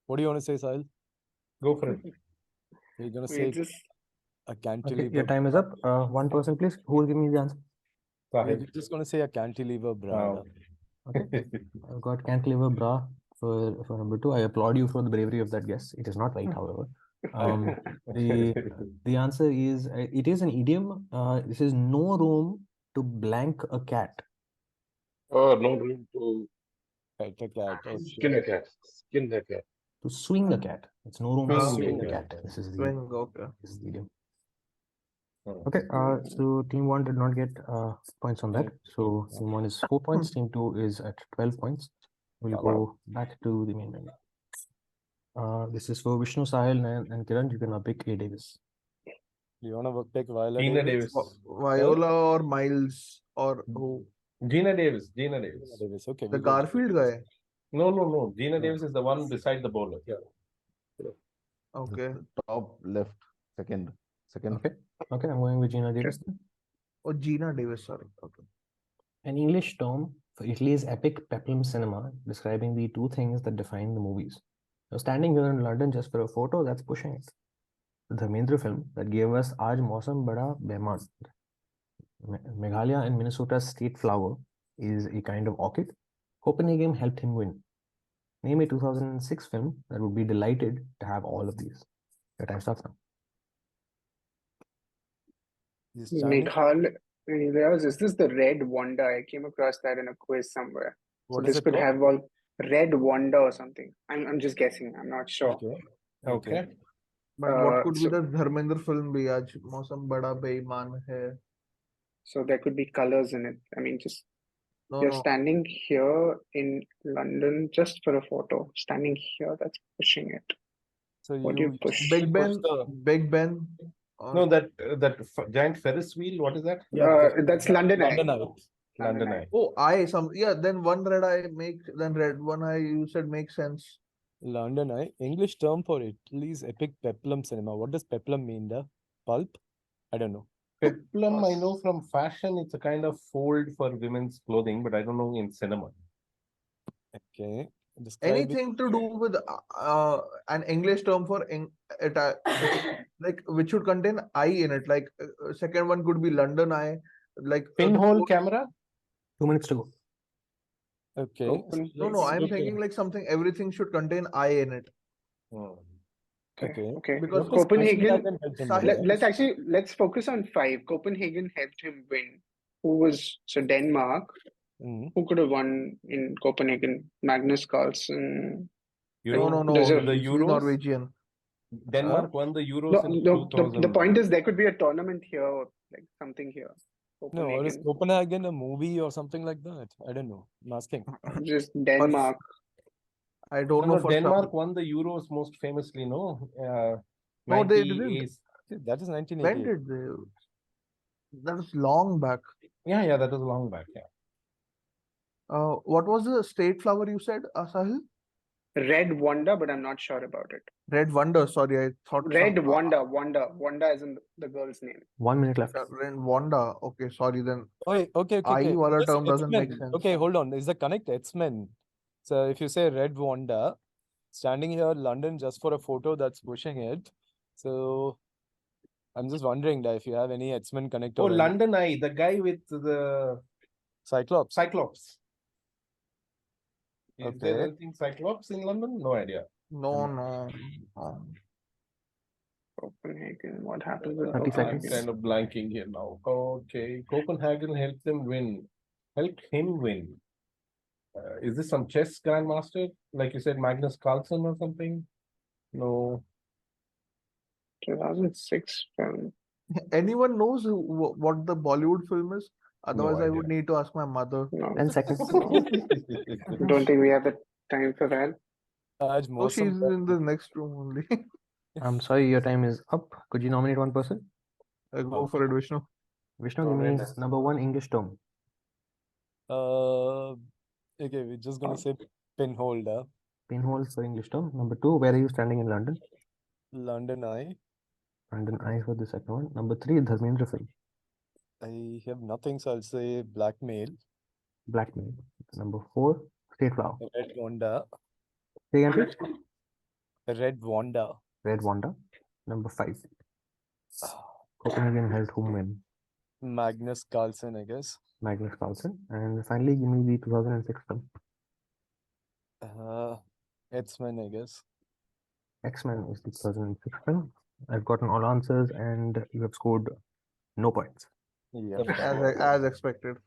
what do you want to say, Sahil? Go for it. You're gonna We say just a Okay, cantilever. your time is up. One person, please. Who will give me the answer? You're just gonna say a cantilever bra. Wow. Okay. I've got cantilever bra for number 2. I applaud you for the bravery of that guess. It is not right, however. The answer is it is an idiom. This is no room to blank a cat. Oh, no room to Pet a cat. Okay. skin a cat. Skin a cat. To swing a cat. It's no room to Swing swing a a cat. cat. This is the Swing, okay. idiom. Okay, so team 1 did not get points on that. So team 1 is 4 points, team 2 is at 12 points. We'll go back to the main menu. This is for Vishnu, Sahil, Nayan, and Kiran. You can now pick A. Davis. You wanna pick Viola Gina Davis. Viola or Miles or who? Gina Davis. Davis. Okay. The we'll go- Garfield guy. No. Gina Davis is the one beside the bowler. Okay. Top left, second. Okay, I'm going with Gina Davis. Oh, Gina Davis, sorry. Okay. An English term for Italy's epic peplum cinema, describing the two things that define the movies. Now, standing here in London just for a photo, that's pushing it. The Dharmendra film that gave us Aaj Mausam Bada Behman. Meghalaya and Minnesota's state flower is a kind of orchid. Copenhagen helped him win. Name a 2006 film that would be delighted to have all of these. Your time starts now. He's Chinese. Meghalaya. Is this the Red Wanda? I came across that in a quiz somewhere. What So is this it could called? have all Red Wanda or something. I'm just guessing. I'm not sure. Okay. But what could so- be the Dharmendra film be? Aaj Mausam Bada Beiman Hai. So there could be colors in it. I mean, just No, you're no. standing here in London just for a photo. Standing here, that's pushing it. So What do you push? usually Big push Ben. the- Big Ben. No, that giant Ferris wheel. What is that? That's London Eye. London Eye. London Eye. Oh, eye. Then one red eye then red one eye. You said makes sense. London Eye. English term for Italy's epic peplum cinema. What does peplum mean? The pulp? I don't know. Peplum, I know from fashion, it's a kind of fold for women's clothing, but I don't know in cinema. Okay. Describe it. Anything to do with an English term for like which should contain eye in it. Like second one could be London Eye. Like Pinhole camera? 2 minutes to go. Okay. No. I'm Okay. thinking like something. Everything should contain eye in it. Okay. Okay. Because What does Copenhagen. Copenhagen help him Sahil- win? Let's focus on 5. Copenhagen helped him win. Who was Denmark? Mhm. Who could have won in Copenhagen? Magnus Carlsen. No. There's a- The He's Euros. Norwegian. Denmark won the Euros in No, 2000. the point is there could be a tournament here, or like something here. No, or is Copenhagen. Copenhagen a movie or something like that? I don't know. I'm asking. Just Denmark. I don't know for Denmark some. won the Euros most famously, no? No, they 98. didn't. That is When 1988. did they? That was long back. Yeah, that was long back. Yeah. What was the state flower you said, Sahil? Red Wonder, but I'm not sure about it. Red Wonder. Sorry, I thought Red Wonder. Wanda is in the girl's name. 1 minute left. Red Wanda. Okay, sorry then. Okay. I wala Yes, term doesn't make X-Men. sense. Okay, hold on. Is the connect X-Men? So if you say Red Wanda, standing here, London, just for a photo, that's pushing it. So I'm just wondering that if you have any X-Men connect. Oh, or any- London Eye, the guy with the Cyclops. Cyclops. Is there Okay. anything Cyclops in London? No idea. No. Copenhagen. What happens with 30 I'm seconds. kind of blanking here now. Okay, Copenhagen helped them win. Helped him win. Is this some chess grandmaster? Like you said, Magnus Carlsen or something? No. 2006 film. Anyone knows what the Bollywood film is? Otherwise, I would idea. need to ask my mother. No. 10 seconds. Don't think we have the time for that. Aj Oh, mausam she's in the next room only. I'm sorry, your time is up. Could you nominate one person? Go for it, Vishnu. Vishnu, give me number 1 English term. Okay, we're just gonna say pinholder. Pinhole for English term. Number 2, where are you standing in London? London Eye. London Eye for the second one. Number 3, Dharmendra film. I have nothing, so I'll say blackmail. Blackmail. Number 4, State Flower. Red Wanda. Say again, please. Red Wanda. Red Wanda. Number 5, Copenhagen helped whom win? Magnus Carlsen, I guess. Magnus Carlsen. And finally, give me the 2006 film. X-Men, I guess. X-Men is the 2006 film. I've gotten all answers and you have scored no points. Yeah. As expected.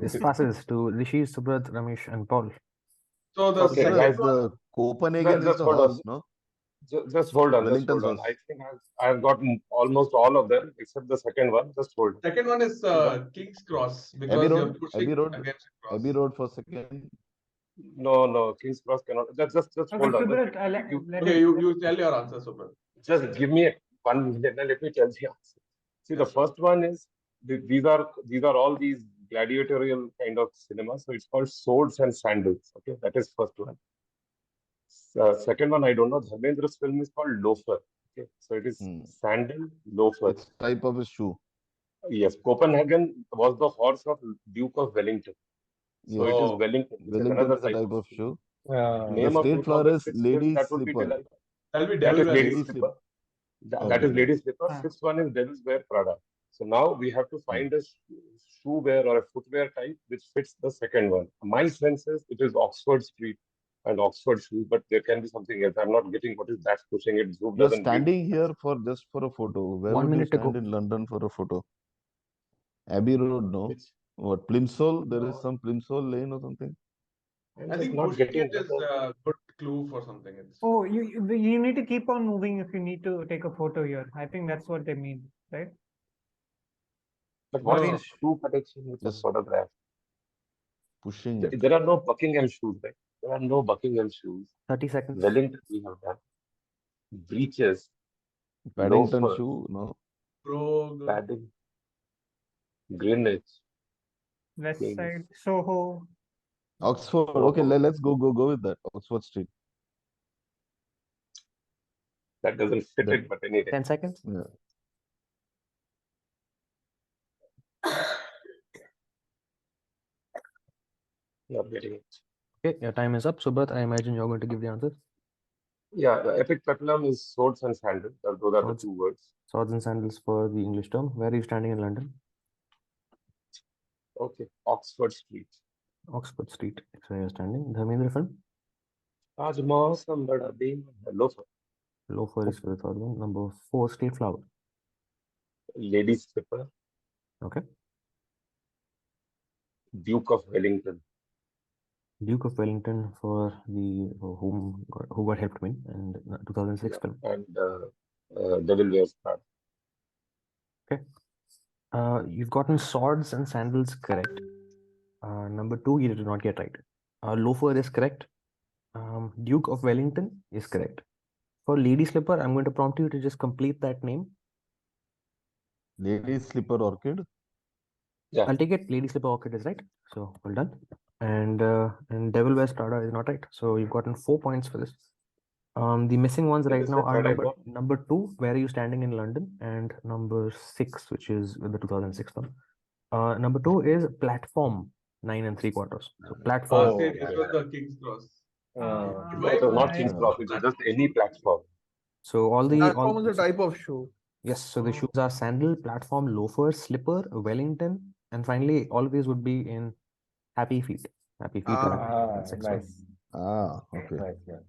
This passes to Rishi, Subrat, Ramesh, and Paul. So the Okay, second guys, one, The Copenhagen is just the hold on. horse, no? Just hold on. Just Wellington's hold on. horse. I think I've gotten almost all of them except the second one. Just hold. second one is King's Cross because Abbey you're Road, pushing Abbey Road, against cross. Abbey Road for second. No, King's Cross cannot. Just Okay, hold on. Subrat, Okay, you tell your answer, Subrat. Just give me 1 minute and let me tell the answer. See, the first one is these are all these gladiatorial kind of cinema. So it's called Swords and Sandals. Okay, that is first one. Second one, I don't know. Dharmendra's film is called Loafer. Okay, so it is sandal loafer. It's type of a shoe. Yes, Copenhagen was the horse of Duke of Wellington. So Yes. it is Wellington. Which is Wellington another is a type of shoe. Name The of state flower is 2006 lady that would be slipper. Delight. That'll be That Devil is Wears lady Prada. slipper. That Okay. is lady slipper. Ah. Fifth one is Devil's Wear Prada. So now we have to find a shoe wear or a footwear type which fits the second one. My sense is it is Oxford Street and Oxford shoes, but there can be something else. I'm not getting what is that pushing it. Zoom You're doesn't standing here for just for a photo. Where 1 would you minute to stand go. in London for a photo? Abbey Road, no. Which What, Plimsoll? There is some Plimsoll lane or something? I'm I just think not pushing getting it is a good clue for something. It's Oh, you need to keep on moving if you need to take a photo here. I think that's what they mean, right? But what No. is shoe connection with a Just photograph? pushing it. There are no Buckingham shoes, right? There are no Buckingham shoes. 30 seconds. Wellington we have done. Breeches, Paddington loafers, shoe, no. Brogue. padding, Greenwich. West Kings. Side, Soho. Oxford. Okay, let's go with that. Oxford Street. That doesn't fit Then- it, but anyway. 10 seconds. Yeah. Not getting it. Okay, your time is up. Subrat, I imagine you're going to give the answers. Yeah, the epic peplum is swords and sandals. Those are the Swords. two words. Swords and sandals for the English term. Where are you standing in London? Okay, Oxford Street. Oxford Street. That's where you're standing. Dharmendra film. Aaj mausam bada beeman hai. Loafer. Loafer is for the third one. Number 4, State Flower. Lady slipper. Okay. Duke of Wellington. Duke of Wellington for the who got helped win, and 2006 film. And Devil Wears Prada. Okay. You've gotten swords and sandals correct. Number 2 you did not get right. Loafer is correct. Duke of Wellington is correct. For lady slipper, I'm going to prompt you to just complete that name. Lady slipper orchid. Yeah. I'll take it. Lady Slipper Orchid is right. So well done. And Devil Wears Prada is not right. So you've gotten 4 points for this. The missing ones right This is now the are third I got. number 2, Where Are You Standing in London, and number 6, which is the 2006 one. Number 2 is Platform 9 3/4. So Platform. Oh, It was the King's Cross. it was not King's Cross, it was just any platform. So all the Platform is a type of shoe. yes. So the shoes are sandal, platform, loafer, slipper, Wellington, and finally all of these would be in Happy Feet. Happy Feet. Nice. Okay. Nice, yeah.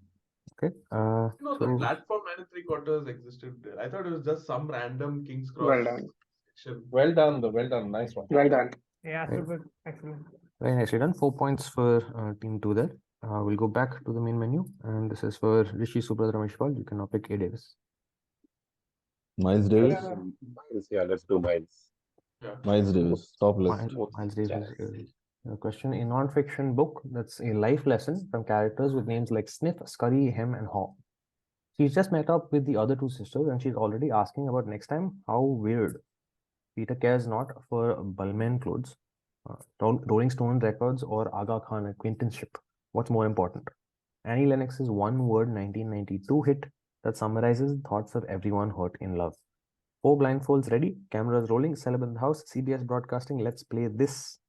Okay. No, the platform 9 3/4 existed there. I thought it was just some random King's Cross Well done. section. Well done, though. Well done. Nice one. Well done. Yeah, Right. super excellent. Very nicely done. 4 points for team 2 there. We'll go back to the main menu, and this is for Rishi, Subrat, Ramesh Paul. You can now pick A. Davis. Miles Davis. Miles, yeah, let's do Miles. Yeah. Miles Davis. Top list. Miles Davis. A question: a non-fiction book that's a life lesson from characters with names like Sniff, Scurry, Hem, and Haw. She's just met up with the other 2 sisters, and she's already asking about next time. How weird. Peter cares not for Balmain clothes, Rolling Stone records, or Aga Khan acquaintanceship. What's more important? Annie Lennox's one-word 1992 hit that summarizes the thoughts of everyone hurt in love. 4 blindfolds ready, cameras rolling, celeb in the house, CBS broadcasting, let's play this.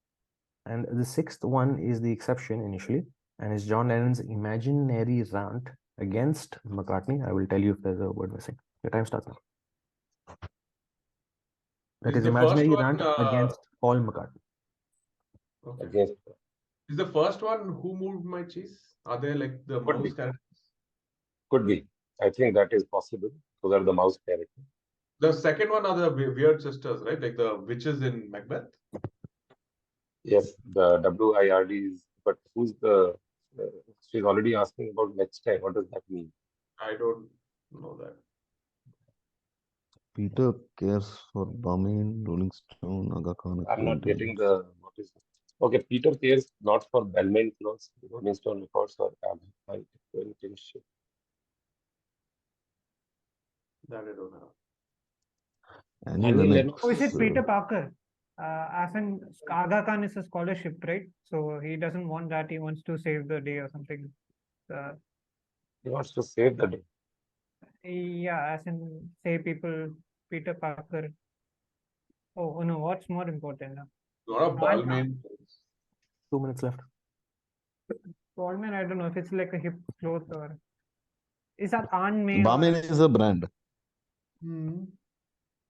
And the 6th one is the exception initially, and is John Lennon's imaginary rant against McCartney. I will tell you if there's a word missing. Your time starts now. That is the imaginary first rant one, against Paul McCartney. Okay. Against. Is the first one Who Moved My Cheese? Are they like the Could mouse be. characters? Could be. I think that is possible. Those are the mouse characters. The second one are the weird sisters, right? Like the witches in Macbeth. Yes, the WIRD is, but who's the, she's already asking about next time. What does that mean? I don't know that. Peter cares for Balmain, Rolling Stone, Aga Khan. I'm not getting the, what is it? Okay, Peter cares not for Balmain clothes, Rolling Stone records, or acquaintanceship. That I don't know. Annie Annie Lennox. Oh, is it Peter Parker? As in Aga Khan is a scholarship, right? So he doesn't want that. He wants to save the day or something. He wants to save the day. Yeah, as in say people, Peter Parker. Oh no, what's more important now? Not a Balmain. 2 minutes left. Balmain, I don't know if it's like a hip cloth or is that Aunt May? Balmain is a brand.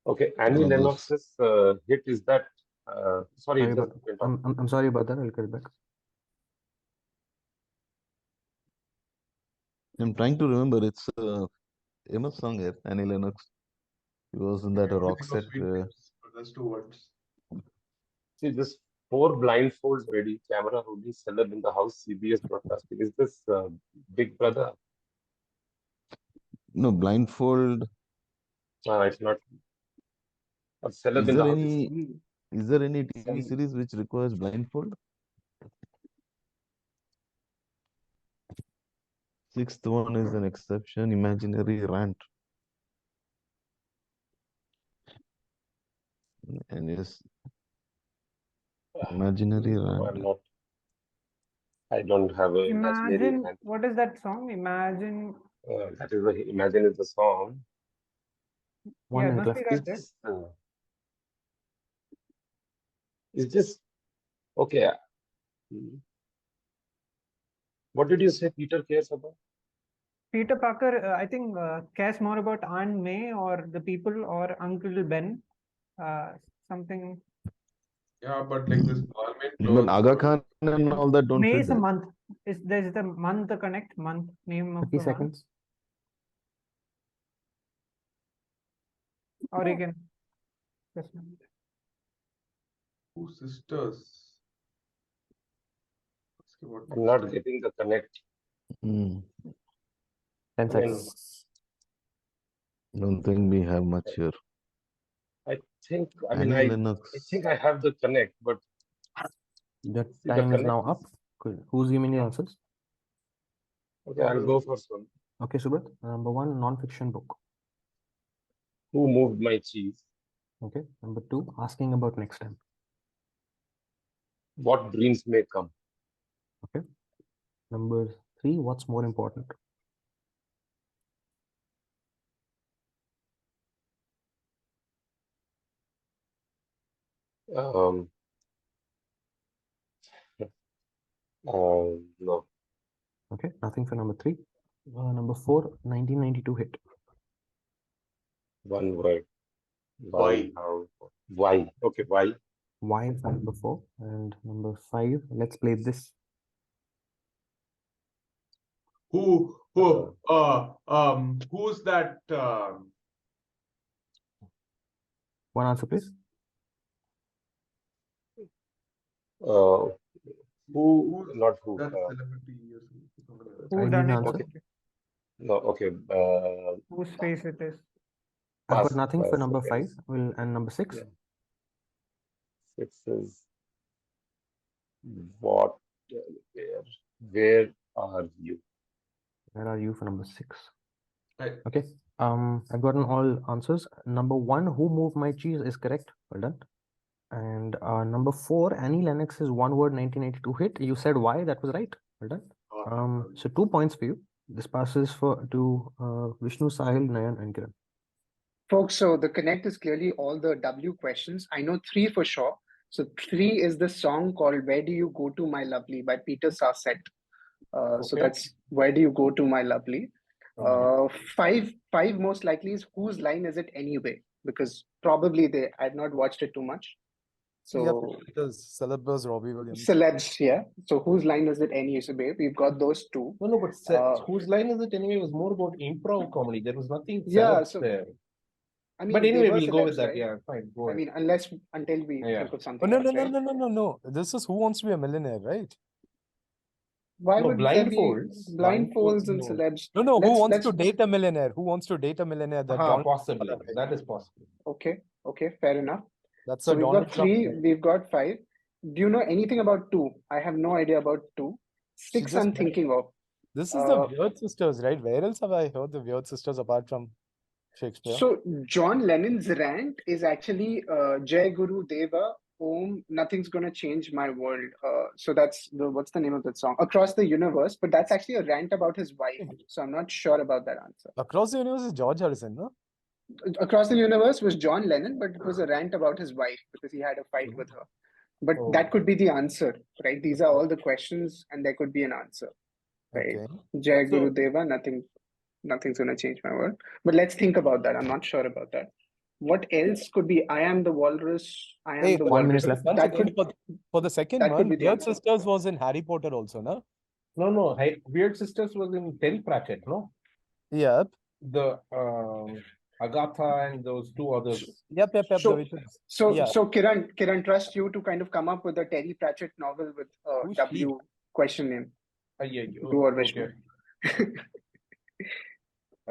Okay, Annie One of those. Lennox's hit is that, sorry, Sorry it about, just went off. I'm sorry about that. I'll get it back. I'm trying to remember. It's a famous song here, Annie Lennox. He was in that rock set. That's 2 words. See, this 4 blindfolds ready, camera rolling, celeb in the house, CBS broadcasting. Is this Big Brother? No, blindfold. It's not. Or celeb Is in the there house. any? Is there any TV series which requires blindfold? 6th one is an exception. Imaginary rant. And yes, imaginary No, rant. I'm not. I don't have a imaginary Imagine, rant. what is that song? Imagine. That is the Imagine is the song. 1 Yeah, it minute must left. be Is that, right? this? Is this okay? What did you say Peter cares about? Peter Parker, I think, cares more about Aunt May or the people or Uncle Ben. Something. Yeah, but like this Balmain But clothes. Aga Khan and all that don't May fit is a there. month. There's the month, the connect month name of 30 the month. seconds. Or you can. Just a minute. 2 sisters. I'm not getting the connect. 10 I seconds. Don't think we have much here. I think, I Annie mean, I Lennox. think I have the connect, but The see, the time is connect now up. Good. Who's giving the answers? okay, I'll go for some. Okay, Subrat. Number 1, non-fiction book. Who moved my cheese? Okay. Number 2, asking about next time. What dreams may come. Okay. Number 3, what's more important? No. Okay, nothing for number 3. Number 4, 1992 hit. One word. Why? Why? Okay, why? Why for number 4? And number 5, let's play this. Who's that? One answer, please. Who? Not who. That celebrity or something like that. Who I done need it? an answer. No, okay. Whose face it is? I've got Pass, nothing for pass, number okay. 5. And number 6. Yeah. 6 is what? Where are you? Where are you for number 6? Right. Okay. I've gotten all answers. Number 1, who moved my cheese is correct. Well done. And number 4, Annie Lennox's one word 1982 hit. You said why? That was right. Well done. So 2 points for you. This passes to Vishnu, Sahil, Nayan, and Kiran. Folks, so the connect is clearly all the W questions. I know 3 for sure. So 3 is the song called Where Do You Go To My Lovely by Peter Sarset. So that's Where Do You Go To My Lovely. 5 most likely is Whose Line Is It Anyway? Because probably I had not watched it too much. So because Celebs Robbie Williams. celebs, yeah. So Whose Line Is It Anyway? So we've got those 2. No, but Whose Line Is It Anyway was more about improv comedy. There was nothing so there. I mean, But anyway, they were we'll go with celebs, that. right? Yeah, fine. Go I ahead. mean, until we think of something No, else, right? no. This is Who Wants to Be a Millionaire, right? Why No, would there be blindfolds. blindfolds and No. celebs? No. Who Wants Let's to Date a Millionaire? Who Wants to Date a Millionaire? That Donald Possibly. Trump, right? That is possible. Okay, fair enough. That's So a we've Donald got Trump 3, thing. we've got 5. Do you know anything about 2? I have no idea about 2. 6 just I'm went- thinking of. This is the Weird Sisters, right? Where else have I heard the Weird Sisters apart from Shakespeare? So John Lennon's rant is actually Jai Guru Deva Om, nothing's gonna change my world. So that's what's the name of that song? Across the Universe, but that's actually a rant about his wife. So I'm not sure about that answer. Across the Universe is George Harrison, no? Across the Universe was John Lennon, but it was a rant about his wife because he had a fight with her. But that could be the answer, right? These are all the questions, and there could be an answer, right? Okay. Jai Guru Deva, nothing's gonna change my world. But let's think about that. I'm not sure about that. What else could be? I am the walrus. I am the 1 minute walrus. left. That could For the second that could one, be the Weird answer. Sisters was in Harry Potter also, no? No. Weird Sisters was in Terry Pratchett, no? Yep. The Agatha and those 2 others. Yep. So- the witches. So Yeah. so Kiran, trust you to kind of come up with a Terry Pratchett novel with a Who's W question name. Yeah. Do or Vishnu.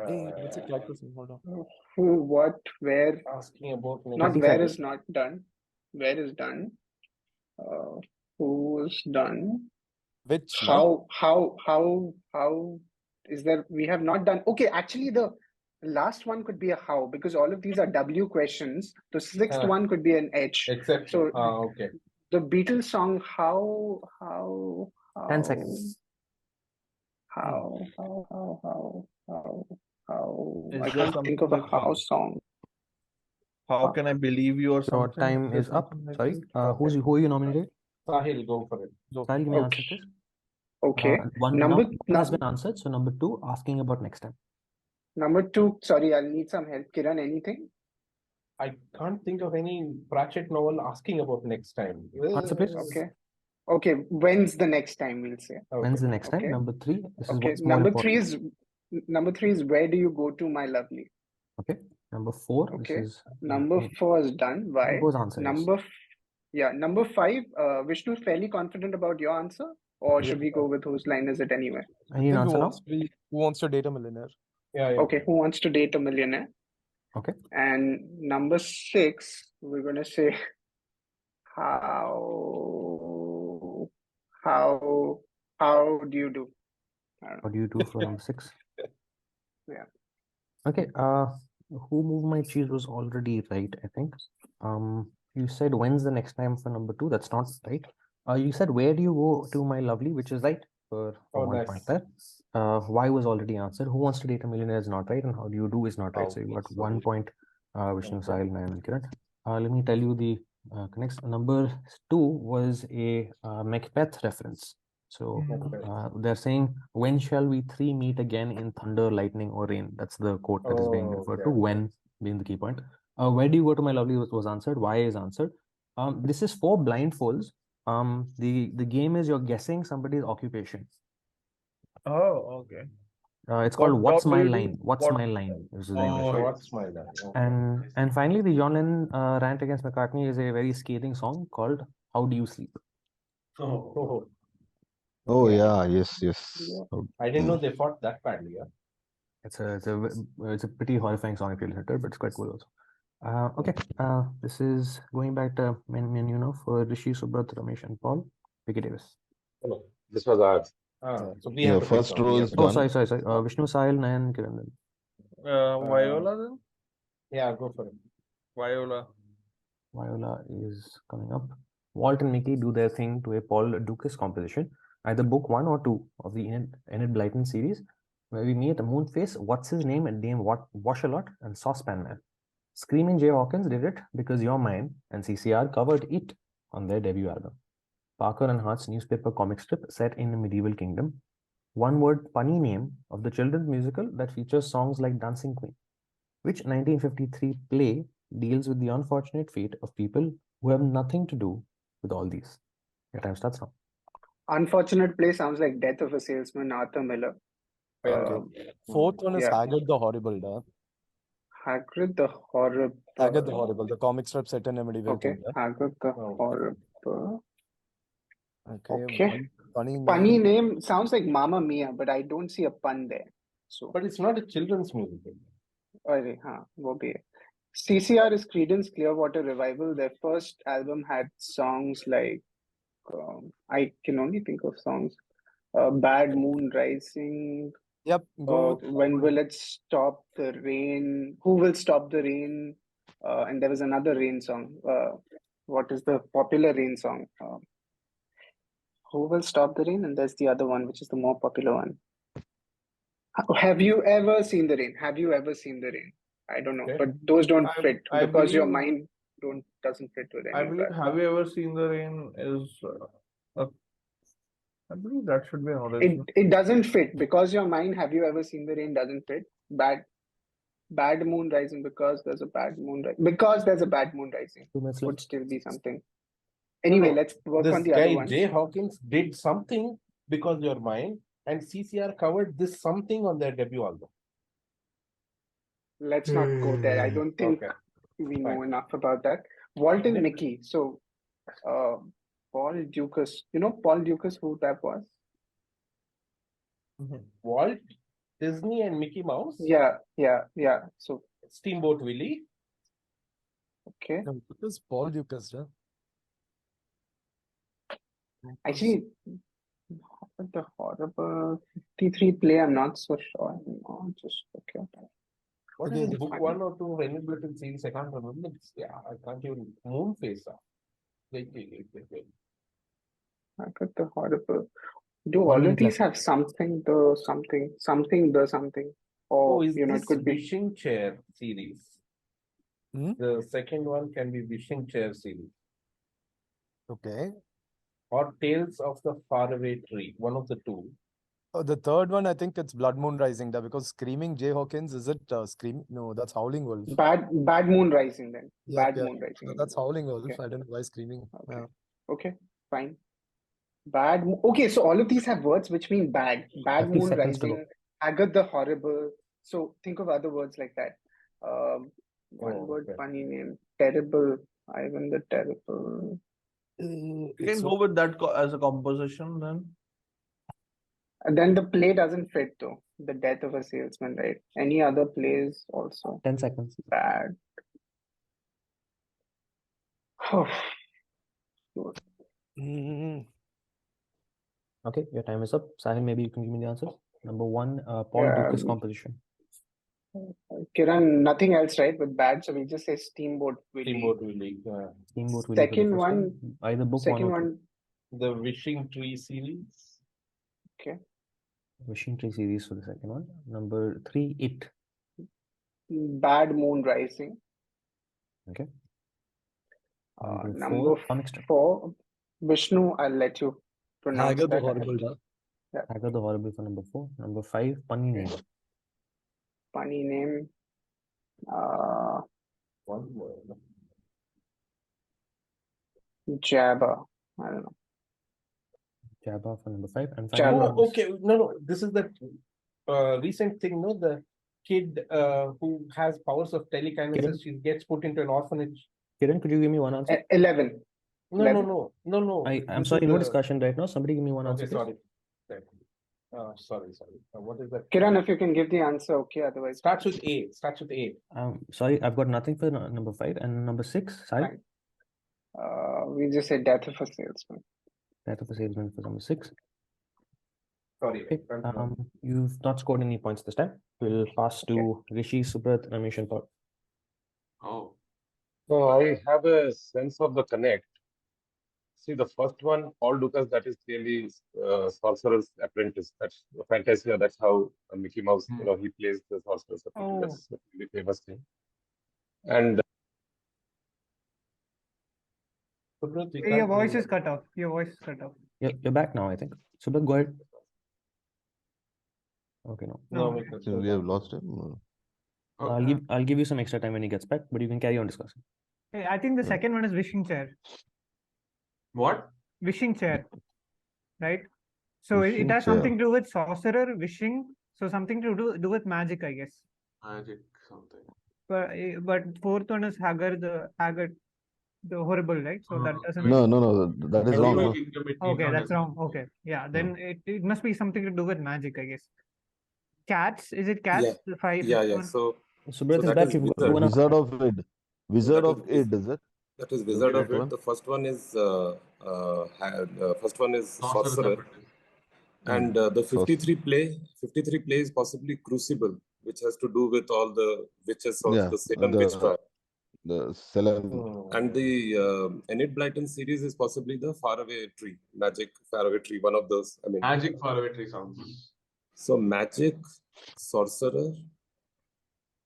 Hey, what's it like? Hold on. Who, what, where? Asking about Not 30 where seconds. is not done. Where is done? Who's done? Which? no? How is there? We have not done. Okay, actually, the last one could be a how because all of these are W questions. The 6th one could be an H. Except So okay. the Beatles song how 10 seconds. how Is I there can't think of a something with how song. How can I believe you or So something? time is up. Sorry. Who are you nominated? Sahil, go for it. Sahil, give me an answer, Okay. please. Okay. One Number has been answered. So number 2, asking about next time. number 2. Sorry, I'll need some help. Kiran, anything? I can't think of any Pratchett novel asking about next time. Answer, please. Okay. When's the next time? We'll say. When's the next Okay. time? Number 3. This is Okay. what's more important. Number three is where do you go to, my lovely? Okay. Number 4. Okay. This is Number 4 is done. Why? Goes answer. Number 5. Vishnu, fairly confident about your answer, or should we go with whose line is it anyway? I need an answer now. Who wants to date a millionaire? Yeah. Okay. Who wants to date a millionaire? Okay. And number 6, we're gonna say how do you do? I don't know. What do you do for number 6? Yeah. Okay. Who moved my cheese was already right, I think. You said when's the next time for number 2? That's not right. You said, where do you go to my lovely, which is right for 1 point there. Why was already answered. Who wants to date a millionaire is not right, and how do you do is not right. So you got 1 point, Vishnu, Sahil, Nayan, and Kiran. Let me tell you the next. Number 2 was a Macbeth reference. So they're saying, when shall we three meet again in thunder, lightning, or rain? That's the quote that is being referred to, when being the key point. Where do you go to my lovely was answered. Why is answered. This is for blindfolds. The game is you're guessing somebody's occupation. Oh, okay. It's What called What's job do My you do? Line? What's My Line? Is the name of it. What's my line? And finally, the John Lennon rant against McCartney is a very scathing song called How Do You Sleep? Oh yeah, yes. I didn't know they fought that badly. Yeah. It's a pretty horrifying song if you listen to it, but it's quite cool also. Okay, this is going back to menu now for Rishi, Subrat, Ramesh, and Paul. Vicky Davis. Hello. This was ours. So we Yeah, have to first pick one. row We is have to- Oh, done. sorry. Vishnu, Sahil, Nayan, Kiran. Viola then? Yeah, go for it. Viola. Viola is coming up. Walt and Mickey do their thing to a Paul Dukas composition, either book 1 or 2 of the Enid Blyton series, where we meet Moonface, What's His Name, and Dame Wash-A-Lot, and Saucepan Man. Screaming Jay Hawkins did it because You're Mine and CCR covered it on their debut album. Parker and Hart's newspaper comic strip set in the medieval kingdom. One-word punny name of the children's musical that features songs like Dancing Queen, which 1953 play deals with the unfortunate fate of people who have nothing to do with all these. Your time starts now. Unfortunate play sounds like Death of a Salesman, Arthur Miller. Fourth one is yeah. Haggard the Horrible. Da. Haggard the Horrible. Haggard the Horrible, the comic strip set in a medieval Okay, kingdom. Haggard the Horrible. Okay. Funny Funny name sounds like Mamma Mia, but I don't see a pun there. So, But it's not a children's musical. wo bhi hai. CCR is Creedence Clearwater Revival. Their first album had songs like I can only think of songs. Bad Moon Rising. Yep. Go. When Will It Stop the Rain? Who Will Stop the Rain? And there was another rain song. What is the popular rain song? Who Will Stop the Rain? And there's the other one, which is the more popular one. Have you ever seen the rain? Have you ever seen the rain? I don't know, Okay. but those don't fit I because your believe- mind doesn't fit with any I of believe that. Have You Ever Seen the Rain is I believe that should be an It original. it doesn't fit because your mind. Have you ever seen the rain? Doesn't fit. Bad moon rising because there's a bad moon rising. Because there's a bad moon rising 2 minutes would left. still be something. Anyway, No, let's work This on the guy other ones. Jay Hawkins did something because your mind, and CCR covered this something on their debut album. Let's not go there. I don't think Okay. we know Fine. enough about that. Walt and Mickey. So, Paul Dukas. You know Paul Dukas, who that was? Walt, Disney, and Mickey Mouse. Yeah. So, Steamboat Willie. okay. No, it is Paul Dukas. Da. Actually, the Horrible 53 play, I'm not so sure. No, just okay. What Okay, is it? the Book fine. 1 or 2 of any Britain series? I can't remember. I can't even. Moonface. Wait. I got the Horrible. Do 1 all of minute these left. have something, the something? Oh, Or, is you know, this it could be. Wishing Chair series? Hmm? The second one can be Wishing Chair series. Okay. Or Tales of the Faraway Tree. One of the two. The third one, I think it's Blood Moon Rising. Da, because Screaming Jay Hawkins, is it Scream? No, that's Howling Wolf. Bad Moon Rising then. Yeah, Bad Moon Rising. No, that's Howling Wolf. Okay. I don't know why Screaming. Okay. Okay, fine. Okay, so all of these have words which mean bad. Bad 30 Moon seconds to go. Rising, Haggard the Horrible. So think of other words like that. One Oh, word okay. funny name. Terrible. Ivan the Terrible. You can go with that as a composition then. And then the play doesn't fit though. The Death of a Salesman, right? Any other plays also 10 seconds. bad. Oh, Okay, your time is up. Sahil, maybe you can give me the answer. Number 1, Paul Yeah, Dukas composition. Kiran, nothing else, right? With bad, so we just say Steamboat Willie. Steamboat Willie. Steamboat Willie for the Second first one, Either book 1 second or 2. one, The Wishing Tree series. Wishing Tree series for the second one. Number 3, It. Bad Moon Rising. Okay. Number 4, Vishnu, I'll let you pronounce Hagar the that. Horrible. Hagar the Horrible for number 4. Number 5, Punny Name. Funny name. One word. Jabba. I don't know. Jabba for number 5. And Jabba. finally, Oh, okay. No. This is the recent thing, no? The kid who has powers of telekinesis, Kiran? she gets put into an orphanage. Kiran, could you give me one answer? 11. No. I'm This sorry, is no the- discussion right now. Somebody give me one answer. Okay, sorry. Sorry. What is that? Kiran, if you can give the answer, okay. Otherwise, Starts with A. Starts with A. Sorry, I've got nothing for number 5 and number 6. Sahil? Fine. We just say Death of a Salesman. Death of a Salesman for number 6. Sorry. Okay. You've not scored any points this time. We'll pass to Rishi, Subrat, Ramesh, and Paul. Oh, So I have a sense of the connect. See, the first one, Paul Dukas, that is clearly Sorcerer's Apprentice. That's Fantasia. That's how Mickey Mouse, he plays the Sorcerer's Apprentice. That's a really famous thing. And Your voice is cut off. You're back now, I think. Subrat, go ahead. Okay, no. No, We have lost him. I'll give you some extra time when he gets back, but you can carry on discussing. Hey, I think the second one is Wishing Chair. what? Wishing Chair. Right? So it Wishing has chair. something to do with sorcerer, wishing. So something to do with magic, I guess. Magic something. But fourth one is Hagar the Horrible, right? So that doesn't. No, that is wrong. Medieval No? kingdom, it need Okay, not that's have- wrong. Okay, yeah, then it must be something to do with magic, I guess. Cats, is it cats? Yeah. The five. Yeah. fifth one? So Subrat is that back. is You've got Wizard. one answer. Wizard of Id. Wizard that of is Id, is it? That is Wizard the of first It. one? The first one is first one is Sorcerer's Sorcerer, Apprentice. and the 53 play is possibly Crucible, which has to do with all the witches of Yeah, the Salem witch trial. the Salem. And the Enid Blyton series is possibly the Faraway Tree, Magic Faraway Tree, one of those. I mean, Magic Faraway Tree sounds. so Magic, Sorcerer,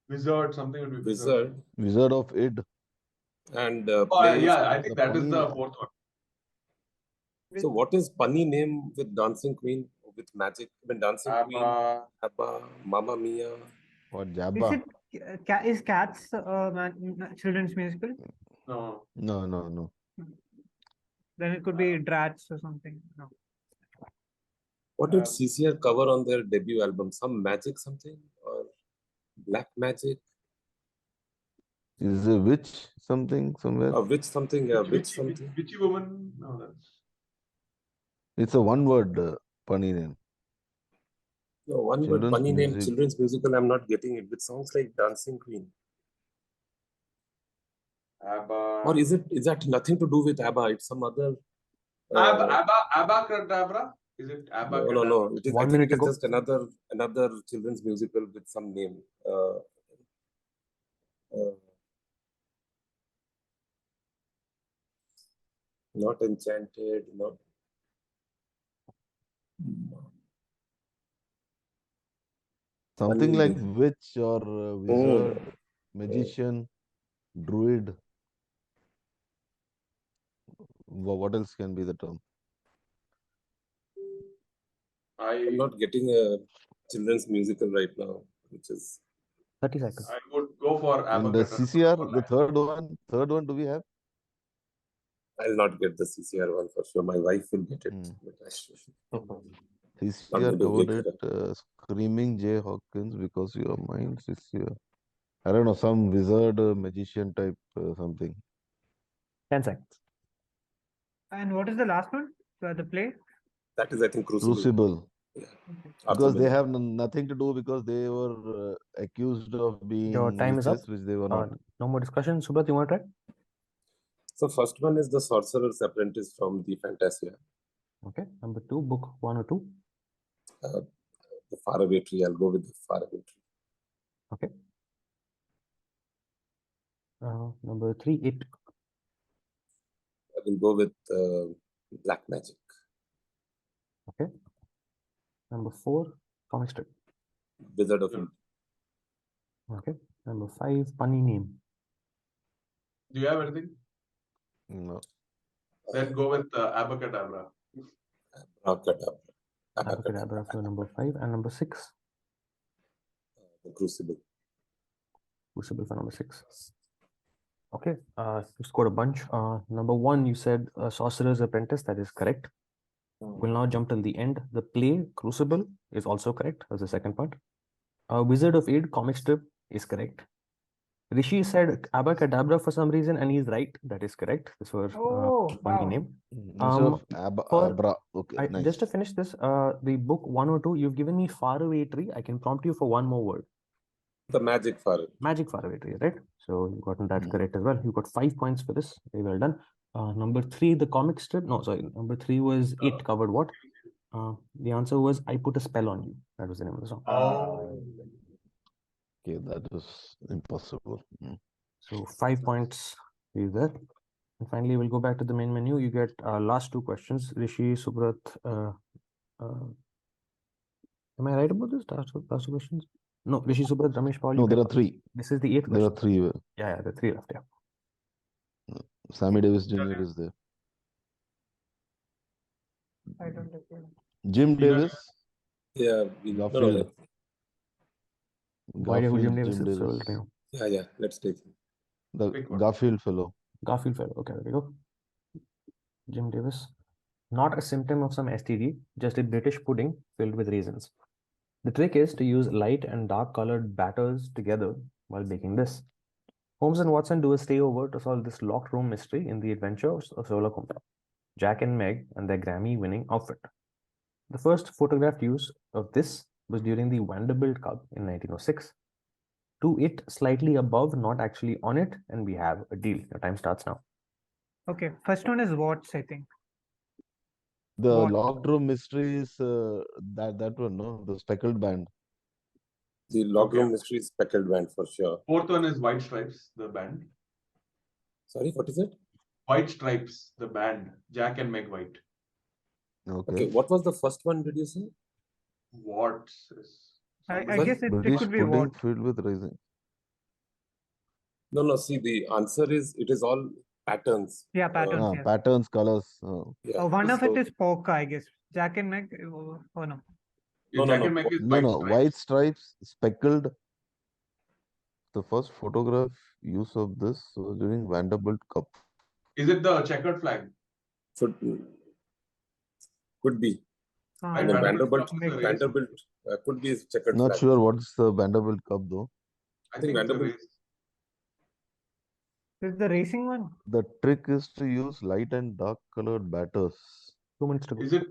Wizard, something would be Wizard, Wizard of Id. and Oh, yeah, I think that is the fourth one. So what is punny name with Dancing Queen with magic? I mean, Dancing Queen, Abba, Mamma Mia. What Is Jabba? it is Cats children's musical? No. No. Then it could be Drats or something. No. What did CCR cover on their debut album? Some magic something or black magic? Is a witch something somewhere? A witch something, yeah, witch something. Witchy woman? No, that's. It's a one-word punny name. No, one word Children's funny name, music. children's musical, I'm not getting it. It sounds like Dancing Queen. Abba. Or is that nothing to do with ABBA? It's some other. Abracadabra? Is it Abracadabra? No. It is, 1 I think minute it is ago. just another children's musical with some name. Not Enchanted, not. Something like witch or wizard, Oh. magician, druid. What else can be the term? I'm not getting a children's musical right now, which is. 30 seconds. I would go for And the Abracadabra. CCR, the third one, do we have? I'll not get the CCR one for sure. My wife will get it. CCR going to covered wake it, her Screaming Jay Hawkins, because your mind, CCR. I don't know, some wizard, magician type something. 10 seconds. And what is the last one? The play? That is, I think, Crucible. Crucible. Yeah. Because they have nothing to do, because they were accused of being Your time is up. witches, which they were not. No more discussion. Subrat, you want to try? So first one is the Sorcerer's Apprentice from the Fantasia. Okay. Number 2, book 1 or 2. The Faraway Tree. I'll go with the Faraway Tree. Okay. Number 3, It. I will go with Black magic. Okay. Number 4, comic strip. Wizard of India. Okay. Number 5, punny name. Do you have anything? No. Then go with Abacadabra. Abracadabra. Abracadabra for number 5 and number 6. The Crucible. Crucible for number 6. Okay. You scored a bunch. Number 1, you said Sorcerer's Apprentice. That is correct. We'll now jump till the end. The play Crucible is also correct. That's the second part. Wizard of Aid comic strip is correct. Rishi said Abacadabra for some reason, and he's right. That is correct. This was funny name. Instead of Abra. Okay, nice. Just to finish this, the book 102, you've given me faraway tree. I can prompt you for one more word. The magic faraway. Magic faraway tree, right? So you've gotten that correct as well. You got 5 points for this. Very well done. Number 3, the comic strip. No, sorry. Number 3 was it covered what? The answer was I Put a Spell on You. That was the name of the song. Okay, that is impossible. So 5 points is there. And finally, we'll go back to the main menu. You get last 2 questions. Rishi, Subrat. Am I right about this? Last two questions? No, Rishi, Subrat, Ramesh, Paul. No, there are 3. This is the 8th question. There are 3. Yeah, the 3 left. Yeah. Sammy Davis Jr. is there. I don't know. Jim Davis. Yeah. Garfield. Why do Jim Davis is so Yeah, let's take him. The Garfield fellow. Garfield fellow. Okay, there we go. Jim Davis. Not a symptom of some STD, just a British pudding filled with raisins. The trick is to use light and dark colored batters together while baking this. Holmes and Watson do a stay over to solve this locked room mystery in the adventures of Sherlock Holmes, Jack and Meg, and their Grammy-winning outfit. The first photographed use of this was during the Vanderbilt Cup in 1906. To it, slightly above, not actually on it, and we have a deal. Your time starts now. Okay, first one is Watts, I think. The locked room mystery is that one, no? The speckled band. The locked room mystery is speckled band for sure. 4th one is White Stripes, the band. Sorry, what is it? White Stripes, the band. Jack and Meg White. Okay, what was the first one, did you say? Watts. I guess it could be pudding what? filled with raisins. No, see, the answer is, it is all patterns. Yeah, patterns. Yes. Patterns, colors. Yeah. One of it is polka, I guess. Jack and Meg. Oh no. Jack and Meg is White Stripes, speckled. The first photograph use of this was during Vanderbilt Cup. Is it the checkered flag? Could be. And Vanderbilt could be checkered Not flag. sure what's the Vanderbilt Cup though. I think Vanderbilt. This is the racing one. The trick is to use light and dark colored batters. 2 minutes to go. Is it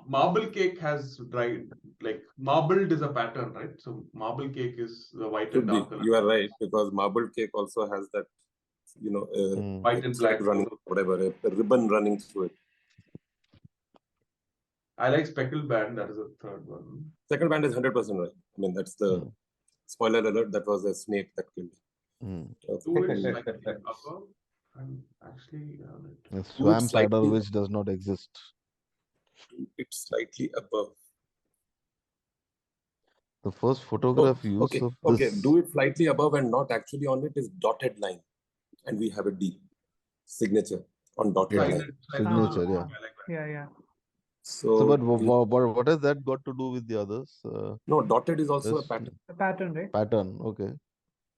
marble cake has dried, like marbled is a pattern, right? So marble cake is the white and dark color. You are right, because marble cake also has that, white and black running, whatever, a ribbon running through it. I like speckled band. That is the 3rd one. Second band is 100% right. I mean, that's the spoiler alert. That was a snake that killed him. 2 is slightly above. And actually, a swamp adder which does not exist. It's slightly above. The first photograph use of this. Okay, do it slightly above and not actually on it is dotted line. And we have a D. Signature on dotted line. Signature, Yeah. So but what has that got to do with the others? No, dotted is also a pattern. A pattern, right? Pattern, okay.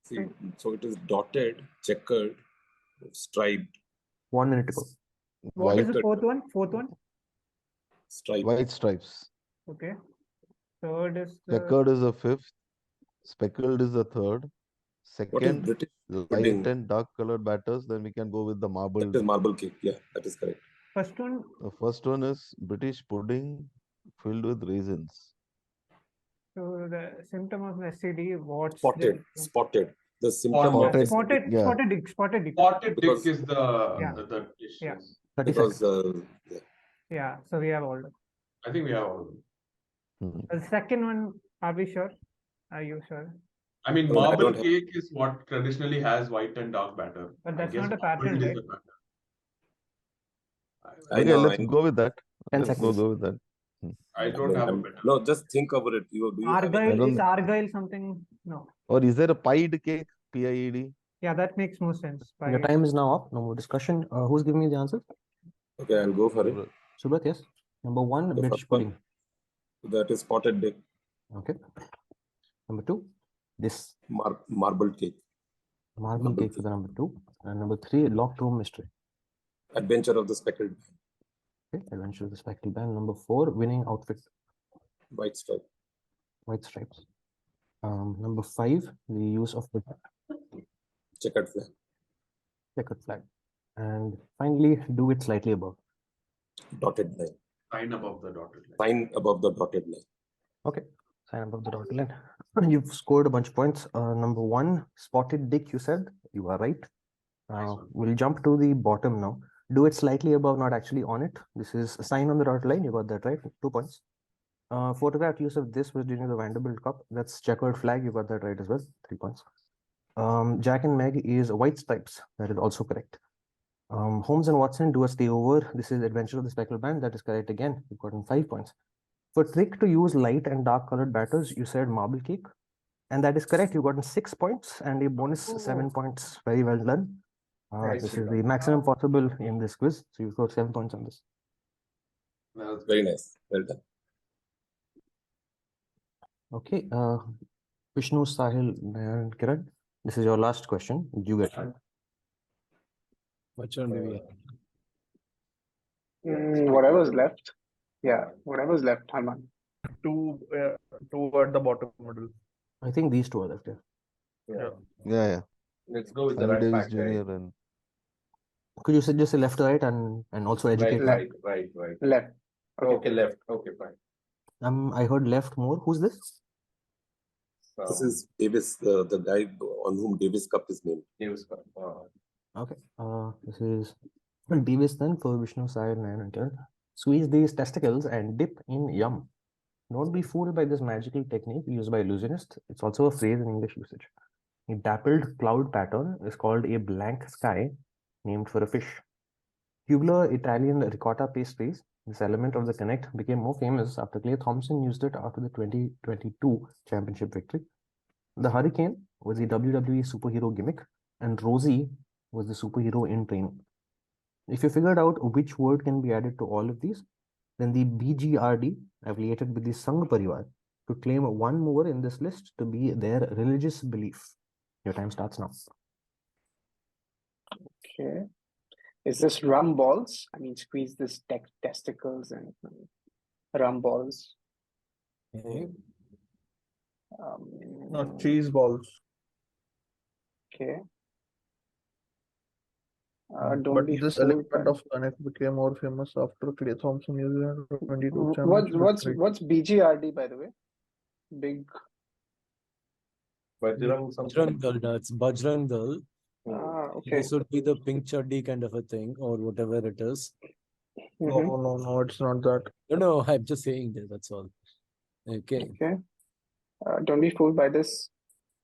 See, so it is dotted, checkered, striped. 1 minute to go. What is the fourth one? Striped. White stripes. Okay. Third is checkered is the 5th. Speckled is the 3rd. Second, light and dark colored batters. Then we can go with the marble. That is marble cake. Yeah, that is correct. First one. The first one is British pudding filled with raisins. So the symptom of the STD, what's spotted. The symptom spotted dick. Spotted dick is the dish. Yeah. Because yeah. So we have all. I think we have all. The second one, are we sure? Are you sure? I mean, marble cake is what traditionally has white and dark batter. But that's not a pattern, right? I Okay, know. let's go with that. 10 Let's seconds. go with that. I don't have a better. No, just think over it. Do you have Argyle, don't- is Argyle something? No. Or is there a pied cake? PIED? Yeah, that makes more sense. Your time is now up. No more discussion. Who's giving me the answer? Okay, I'll go for it. Subrat, yes. Number 1, The British first one. pudding. That is spotted dick, Okay. Number 2, this marble cake, marble Marble cake for the number 2. And number 3, locked room mystery. adventure of the speckled Okay. Adventure of the Spectral Band. Number 4, winning outfit, white stripe, white stripes. Number 5, the use of the checkered flag, checkered flag. And finally, do it slightly above. dotted line, Sign above the dotted line. sign above the dotted line. Okay. Sign above the dotted line. You've scored a bunch of points. Number 1, spotted dick, you said. You are right. Nice one. We'll jump to the bottom now. Do it slightly above, not actually on it. This is a sign on the dotted line. You got that right. 2 points. Photograph use of this was during the Vanderbilt Cup. That's checkered flag. You got that right as well. 3 points. Jack and Meg is white stripes. That is also correct. Holmes and Watson do a stay over. This is Adventure of the Speckled Band. That is correct again. You've gotten 5 points. For trick to use light and dark colored batters, you said marble cake. And that is correct. You've gotten 6 points and a bonus 7 points. Very well done. This is the maximum possible in this quiz. So you've got 7 points on this. That's very nice. Well done. Okay. Vishnu, Sahil, Nayan, Kiran. This is your last question. You get it. Which one do we have? Whatever's left. Yeah, whatever's left, Harman. 2 at the bottom middle. I think these 2 are left here. Yeah. Let's go with the Sahil right Davis back. Jr. and Could you suggest a left to right and also educate me? Right. Left. Okay, left. Okay, fine. I heard left more. Who's this? This is Davis, the guy on whom Davis Cup is named. Davis. Okay. This is Davis then for Vishnu, Sahil, Nayan, and Kiran. Squeeze these testicles and dip in yum. Don't be fooled by this magical technique used by illusionists. It's also a phrase in English usage. A dappled cloud pattern is called a blank sky, named for a fish. Tubular Italian ricotta pastries, this element of the connect, became more famous after Clay Thompson used it after the 2022 championship victory. The Hurricane was the WWE superhero gimmick, and Rosie was the superhero in training. If you figured out which word can be added to all of these, then the BGRD affiliated with the Sangh Parivar to claim one more in this list to be their religious belief. Your time starts now. Okay. Is this rum balls? I mean, squeeze this testicles and rum balls. No, cheese balls. Okay. Don't But be this fooled element by- of connect became more famous after Clay Thompson used it in the 22 championship victory. What's BGRD, by the way? Big. Bajrang Dal, it's Bajrang Dal. Okay. This would be the pink chuddy kind of a thing, or whatever it is. No, it's not that. No, I'm just saying that, that's all. Okay. Okay. Don't be fooled by this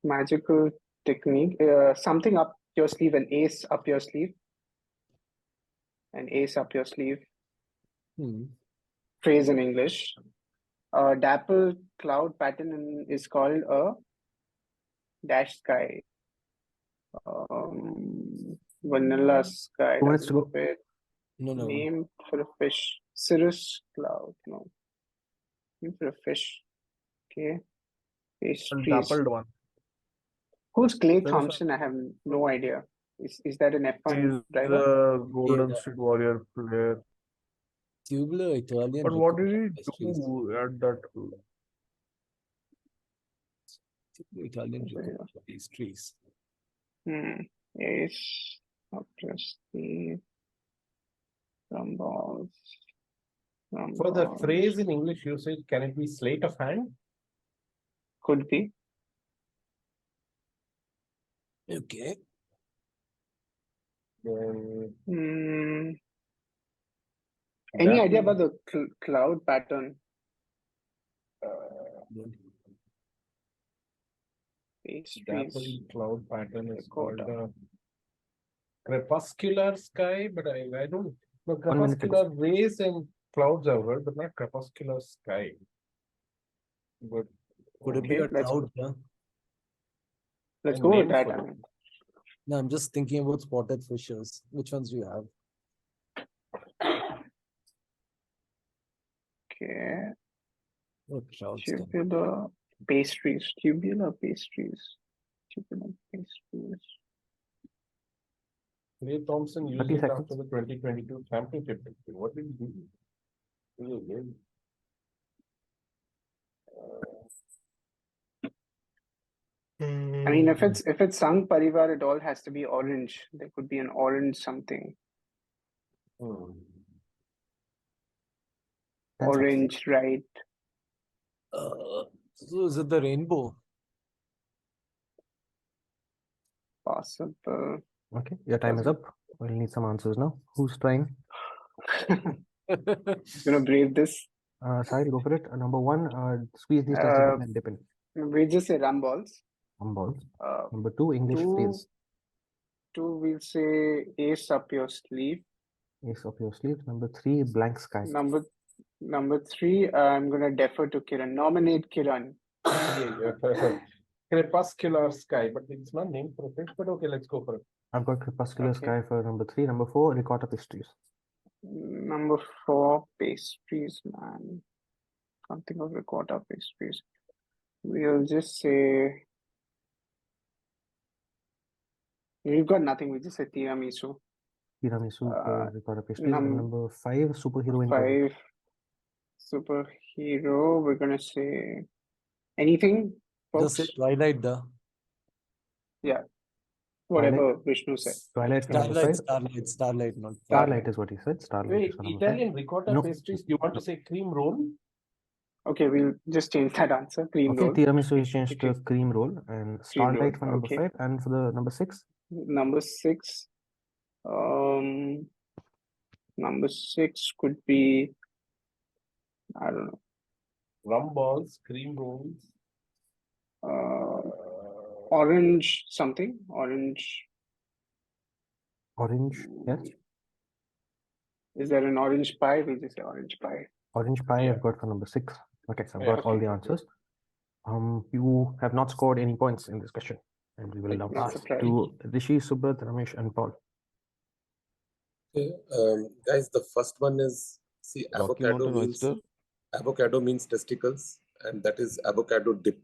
magical technique. Something up your sleeve, an ace up your sleeve. An ace up your sleeve. Phrase in English. Dapple cloud pattern is called a dash sky. Vanilla sky. 2 minutes to go. No. Name for a fish. Cirrus cloud. No. Name for a fish. Okay. Pastries. Dappled one. Who's Clay There is a- Thompson? I have no idea. Is that an F1 He's driver? the Golden State Warrior player. Tubular Italian. But what did he pastries. do at that? Tubular Italian pastries. Ace up your sleeve. Rum balls. For the phrase in English usage, can it be sleight of hand? Could be. Okay. Any idea about the cloud pattern? Dapple cloud pattern is called crepuscular sky, but I don't No, 1 minute to go. crepuscular rays and clouds are good, but not crepuscular sky. But Could it be Okay, a let's cloud? Yeah? let's and go with name that. for I it. mean, No, I'm just thinking about spotted fishes. Which ones do you have? okay, What clouds can tubular pastries, tubular pastries, tubular pastries. Clay Thompson used 30 it seconds. after the 2022 championship. What did he do? He again. I mean, if it's Sang Parivar, it all has to be orange. There could be an orange something. 10 seconds. Orange, right? So is it the rainbow? Possible. Okay, your time is up. We'll need some answers now. Who's trying? Gonna brave this. Sahil, go for it. Number 1, squeeze these testicles and dip in. We just say rum balls. Balls. Uh, Number 2, English two- phrase. 2, we'll say ace up your sleeve. Ace of your sleeve. Number 3, blank sky. Number 3, I'm gonna defer to Kiran. Nominate Kiran. Crepuscular sky, but it's not named for a fish. But okay, let's go for it. I've got crepuscular Okay. sky for number 3. Number 4, ricotta pastries. Number 4, pastries, man. Can't think of ricotta pastries. We'll just say we've got nothing. We just say tiramisu. Tiramisu for ricotta pastries. num- And number 5, superhero in Korean. 5, superhero. We're gonna say anything, Just folks. say Twilight, the Whatever Vishnu said. Twilight for number 5. Starlight, not Starlight is what he said. Starlight Wait, is for number 5. Italian ricotta No. pastries. You want to say cream roll? Okay, we'll just change that answer. Cream Okay, roll. tiramisu is changed to cream roll and starlight for roll, number okay. 5. And for the number 6, Number 6. Number 6 could be, I don't know. Rum balls, cream rolls. Orange something. Orange. orange. Yes, Is there an orange pie? We'll just say orange pie. orange pie Yeah. I've got for number 6. Okay, so I've Yeah, got all okay. the answers. You have not scored any points in this question. And we will now Not pass surprised. to Rishi, Subrat, Ramesh, and Paul. Okay, guys, the first one is, see, Rocky avocado Mountain means oyster, testicles, and that is avocado dip.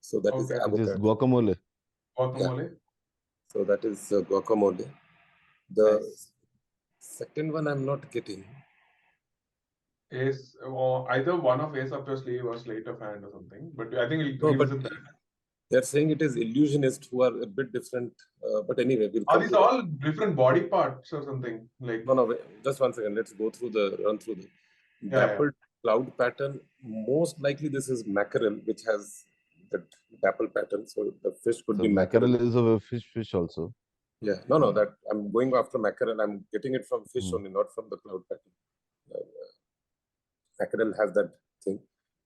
So that is Okay. which is avocado. guacamole. Guacamole. So that is guacamole. The Nice. second one I'm not getting. Ace, or either one of Ace Up Your Sleeve or Sleight of Hand or something. But I think we'll No, but revisit that. they're saying it is illusionists who are a bit different. But anyway, we'll Are come these to that. all different body parts or something? Like No, wait, just one second. Let's go through run through the Yeah, dappled cloud pattern. Most likely this is mackerel, which has the dapple pattern. So the fish could So be mackerel. mackerel is a fish also. Yeah, no, that I'm going after mackerel. I'm getting it from fish only, not from the cloud pattern. Mackerel has that thing.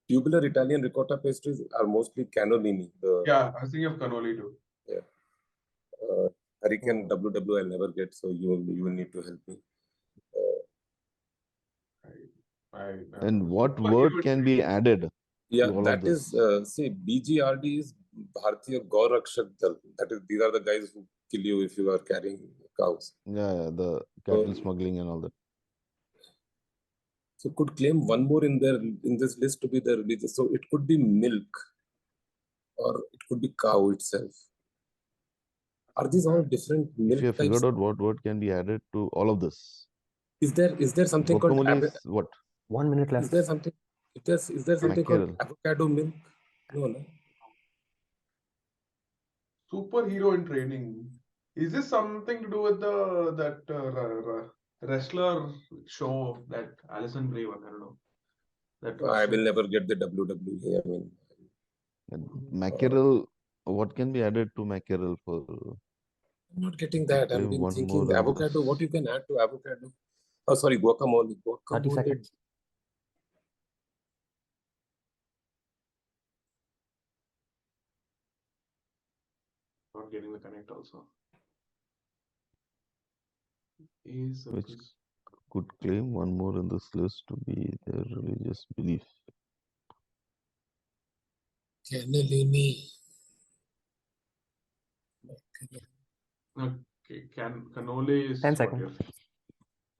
Tubular Italian ricotta pastries are mostly cannellini. yeah, I was thinking of cannoli too. Hurricane WW I'll never get, so you will need to help me. And what word can be added? Yeah, to all that of this? is see, BGRD is Bharatiya Gaurakshak Dal. These are the guys who kill you if you are carrying cows. Yeah, the cattle smuggling and all that. So could claim one more in this list to be the religious. So it could be milk, or it could be cow itself. Are these all different milk If you have types? figured out what word can be added to all of this, Is there something called guacamole is what? 1 minute left. is there something called Mackerel. avocado milk? No. Superhero in training. Is this something to do with that wrestler show, that Alison Brie one? I don't know. That I will never get the WWE. I mean, Mackerel, what can be added to mackerel for? I'm not getting that. I've Give been one thinking more avocado. What you can add to avocado? Oh, sorry, guacamole. 30 seconds. Not getting the connect also. Is Which could claim one more in this list to be their religious belief. Cannellini. Okay, cannoli is 10 what seconds. you're saying.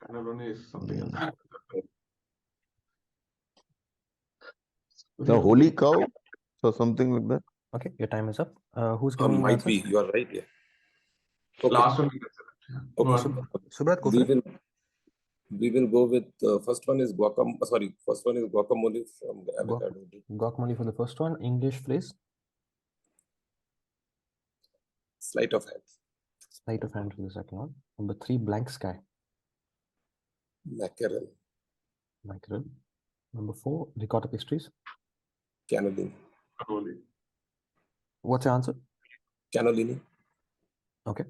Cannelloni is something else. The holy cow or something like that. Okay, your time is up. Who's giving the Might answers? be. You are right. Yeah. Okay. Last one. Go Okay. on. Subrat, go for it. We will go with first one is first one is guacamole from the avocado. Guacamole for the first one. English phrase. Sleight of hand. Sleight of hand for the second one. Number 3, blank sky. Mackerel. Mackerel. Number 4, ricotta pastries. Cannellini. Cannoli. What's your answer? Cannellini. Okay.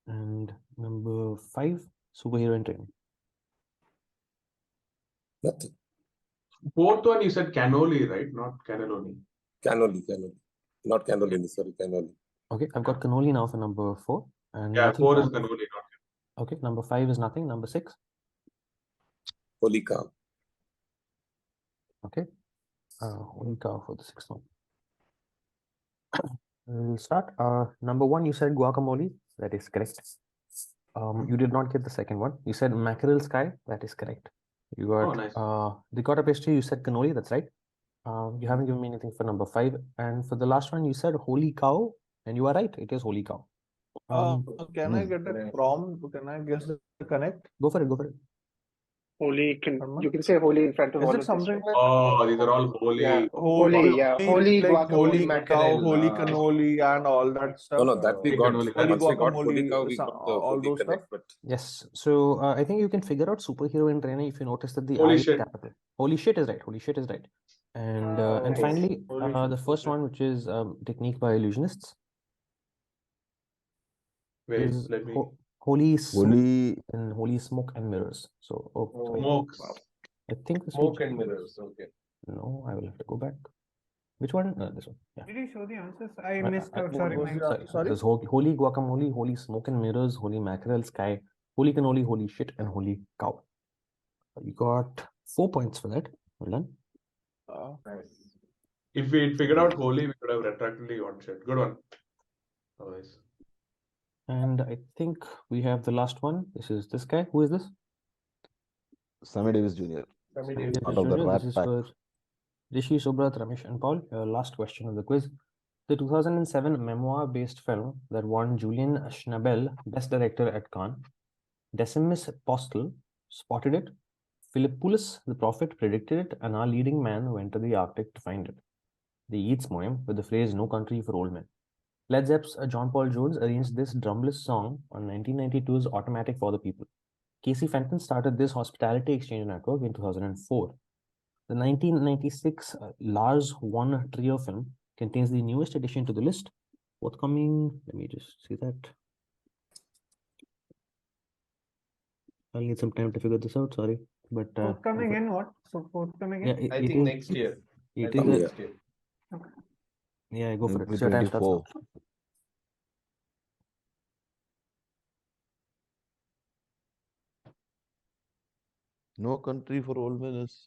And number 5, superhero in training. Nothing. Fourth one you said cannoli, right? Not cannelloni. Cannoli. Not cannellini. Sorry, cannoli. Okay, I've got cannoli now for number 4. And Yeah, nothing 4 for- is cannoli, not Okay, number 5 is nothing. Number 6. Holy cow. Okay. Holy cow for the 6th one. We'll start. Number 1, you said guacamole. That is correct. You did not get the second one. You said mackerel sky. That is correct. You got nice. ricotta pastry. You said cannoli. That's right. You haven't given me anything for number 5. And for the last one, you said holy cow. And you are right. It is holy cow. Can I get a prompt? Can I guess the connect? Go for it. Go for it. Holy, you can say holy in front of Is all it of something this. like Oh, these are all holy. Yeah, holy, yeah, holy like guacamole. holy cow, mackerel, holy cannoli, and all that stuff? No, that we got. Cannoli. Holy Once we got holy guacamole, cow, we got the all holy those stuff. connect. But Yes. So I think you can figure out superhero in training if you notice that the Holy I is shit. capital. Holy shit is right. Holy shit is right. And Nice. finally, Holy the shit. first one, which is technique by illusionists, Wait, is let me. holy smoke Holy and holy smoke and mirrors. So sorry. Smokes. I think this Smoke one. and mirrors. Okay. No, I will have to go back. Which one? This one. Yeah. Did you show the answers? I missed out. What Sorry, was Mike. the- Sorry? There's holy guacamole, holy smoke and mirrors, holy mackerel sky, holy cannoli, holy shit, and holy cow. You got 4 points for that. Well done. Nice. If we had figured out holy, we could have retroactively got shit. Good one. Otherwise. And I think we have the last one. This is this guy. Who is this? Sammy Davis Jr. Sammy Davis Davis Part of the Jr. Rat This is Pack. for Rishi, Subrat, Ramesh, and Paul. Last question of the quiz. The 2007 memoir-based film that won Julian Schnabel Best Director at Cannes. Decimus Postel spotted it. Philippus the prophet predicted it, and our leading man went to the Arctic to find it. The Yeats poem with the phrase "No Country for Old Men." Led Zepp's John Paul Jones arranged this drumless song on 1992's Automatic for the People. Casey Fenton started this hospitality exchange network in 2004. The 1996 Lars One Trio film contains the newest addition to the list. Forthcoming, let me just see that. I'll need some time to figure this out, sorry. But Forthcoming in what? So forthcoming yeah, in? I think next year. It I is think a, next year. yeah, go for it. So your time starts 2024. now. No Country for Old Men is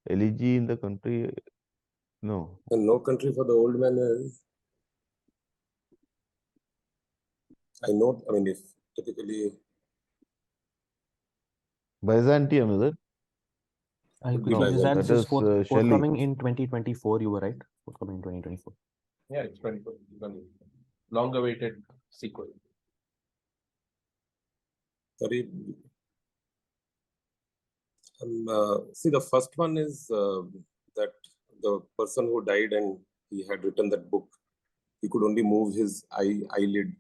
elegy in the country. No. and No Country for the Old Man is. I know. I mean, if typically Byzantium, is it? I'll Could be quickly just add that this is is Shelley. forthcoming in 2024. You were right. Forthcoming in 2024. Yeah, it's 24. Long-awaited sequel. sorry. See, the first one is that the person who died and he had written that book, he could only move his eyelid.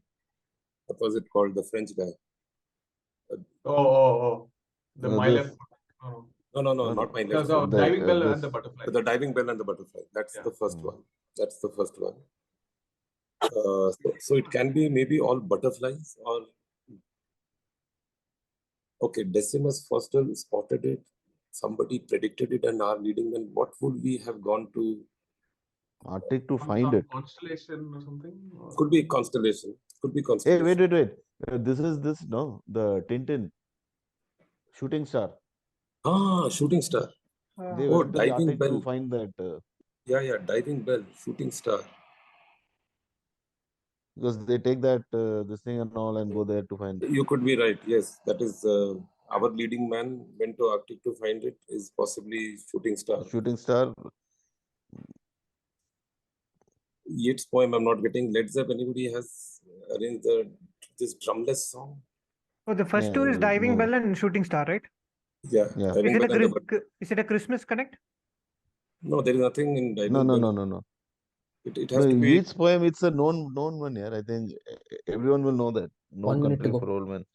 What was it called? The French guy. Oh. The No, my this- left. Oh. No, No, not my Because left. of the- diving bell this- and the butterfly. The diving bell and the butterfly. That's Yeah. the first one. That's the first one. So it can be maybe all butterflies or. Okay, Decimus Foster spotted it. Somebody predicted it and are leading. Then what would we have gone to? Arctic to Some find it. Constellation or something. Or... Could be constellation. could be Hey, constellation. wait. This is no, the Tintin shooting star. Ah, shooting star. They Oh, went to the diving Arctic to bell. find that Yeah, diving bell, shooting star. because they take that this thing and all and go there to find it. You could be right. Yes, that is our leading man went to Arctic to find it. Is possibly shooting star. Shooting star. Yeats poem I'm not getting. Led Zeppelin. Anybody has arranged this drumless song? Oh, the first Yeah, two is Diving no. Bell and Shooting Star, right? Yeah, Yeah. diving Is it bell a and the is it a Christmas connect? no, there is nothing in diving No. bell. It has The to be Yeats poem, it's a known one here. I think everyone will know that. No 1 minute to country go. for old men.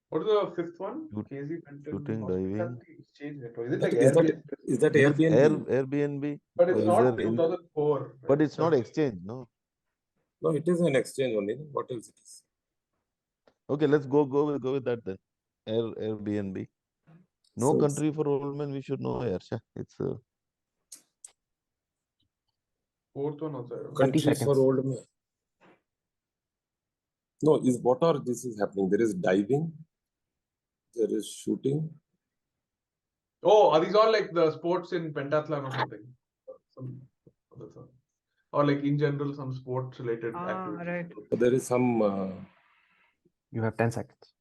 What is the fifth one? Shoot- KZ Fenton shooting, diving. Hospitality Exchange Network. Is it that, like is that Airbnb? is that It is Airbnb? Airbnb. But Or it's is not there 2004. but it's not Something. exchange, no. No, it is an exchange only. What else it is? Okay, let's go with that then. Airbnb. No So it's country for old men. We should know. Yarsha. It's Fourth one also. I don't know. 30 country for seconds. old men. No, is what are this is happening? There is diving, there is shooting. Oh, are these all like the sports in pentathlon or something? Some other sort. Or like in general, some sports related activities. Right. So there is some. You have 10 seconds.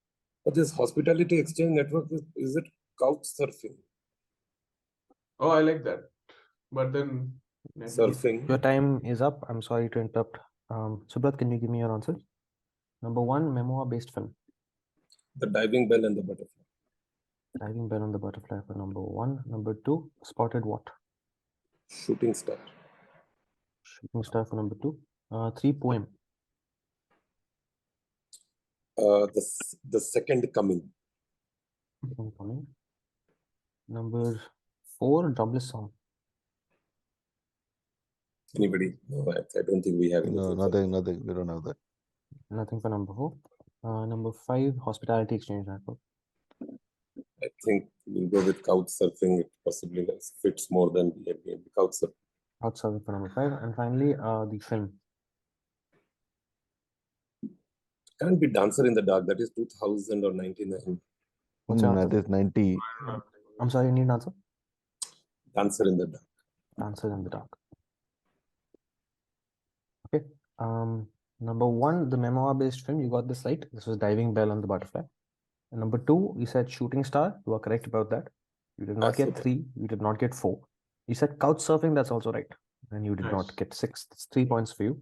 But this hospitality exchange network is it couch surfing? Oh, I like that. But then Surfing. Your time is up. I'm sorry to interrupt. Subrat, can you give me your answers? Number 1, memoir-based film. The diving bell and the butterfly. Diving Bell on the Butterfly for number 1. Number 2, Spotted what? Shooting star. Shooting Star for number 2. 3, Poem. The second coming. Second Coming. Number 4, Jobless Song. Anybody? No, I don't think we have no, anything. nothing. We don't have that. Nothing for number 4. Number 5, Hospitality Exchange Network. I think we'll go with couch surfing. It possibly fits more than Airbnb. Couch surfing. Outside for number 5. And finally, the film. Can't be Dancer in the Dark. That is 2000 or 99. What's your That answer? is 90. I'm sorry, you need an answer? Dancer in the Dark. Dancer in the Dark. Okay. Number 1, the memoir-based film. You got this right. This was Diving Bell on the Butterfly. And number 2, you said Shooting Star. You are correct about that. You did not get 3. You did not get 4. You said Couch Surfing. That's also right. And you did not get 6. That's 3 points for you.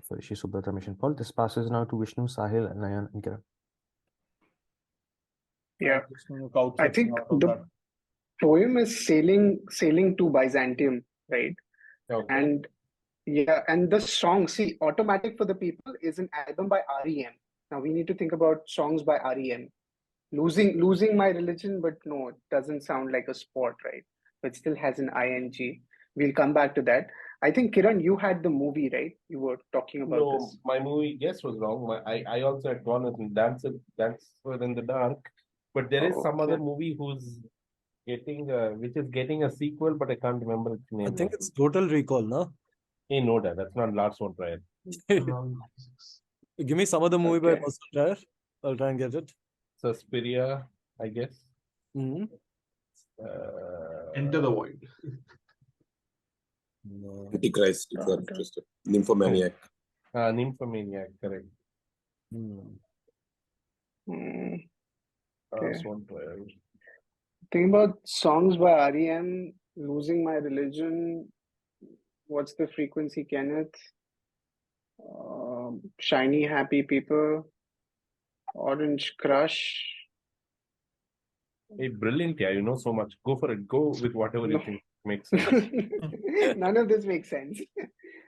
For Rishi, Subrat, Ramesh, and Paul. This passes now to Vishnu, Sahil, and Nayan, and Kiran. Yeah, I think the poem is sailing to Byzantium, right? Okay. And yeah, and the song, see, Automatic for the People is an album by REM. Now we need to think about songs by REM. Losing My Religion, but no, it doesn't sound like a sport, right? But still has an ing. We'll come back to that. I think Kiran, you had the movie, right? You were talking about No, this. my movie guess was wrong. I also had gone with Dancer in the Dark, but there is some other movie who's getting which is getting a sequel, but I can't remember its name. I think it's Total Recall, no? Hey, no, that's not Lars von Trier. Give me some other movie by Lars von Trier. I'll try and get it. Suspiria, I guess. Mm-hmm. Enter the Void. No. Antichrist, if you're interested. Nymphomaniac. Nymphomaniac, correct. Okay. Von Trier. Think about songs by REM, Losing My Religion. What's the frequency, Kenneth? Shiny Happy People. Orange Crush. Hey, brilliant, yeah, you know so much. Go for it. Go with whatever you think makes sense. None of this makes sense.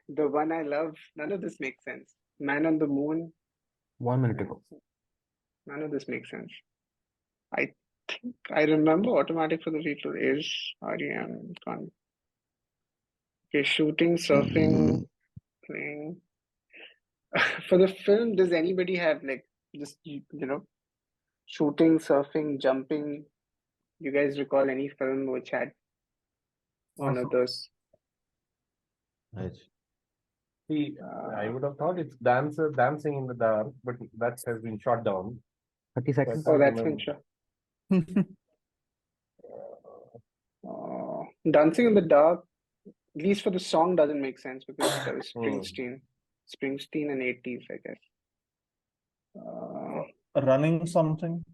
The One I Love, none of this makes sense. Man on the Moon. 1 minute to go. None of this makes sense. I think I remember Automatic for the People is REM. Okay, shooting, surfing, playing. For the film, does anybody have like just shooting, surfing, jumping? You guys recall any film which had one of those? Nice. See, I would have thought it's dancing in the dark, but that has been shot down. 30 seconds. Oh, that's been shot. Dancing in the Dark, at least for the song, doesn't make sense because that was Springsteen and 80s, I guess. Running something.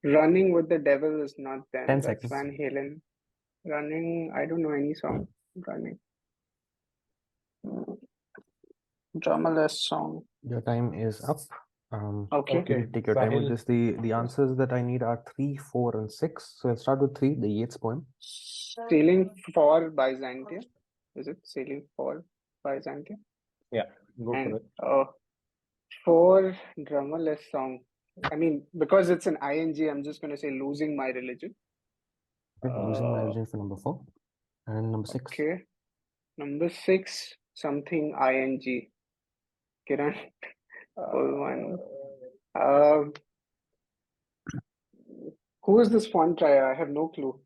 Running with the Devil is not them. 10 That's seconds. Van Halen. Running, I don't know any song. Running. Drummerless song. Your time is up. Okay. You can take your time with this. The answers that I need are 3, 4, and 6. So let's start with 3, the Yeats poem. Sailing for Byzantium. Is it Sailing for Byzantium? Yeah, go And for it. 4, drummerless song. I mean, because it's an ing, I'm just going to say Losing My Religion. Okay, Losing My Religion for number 4. And number 6. Okay. Number 6, something ing. Kiran, pull one. Who is this font try? I have no clue.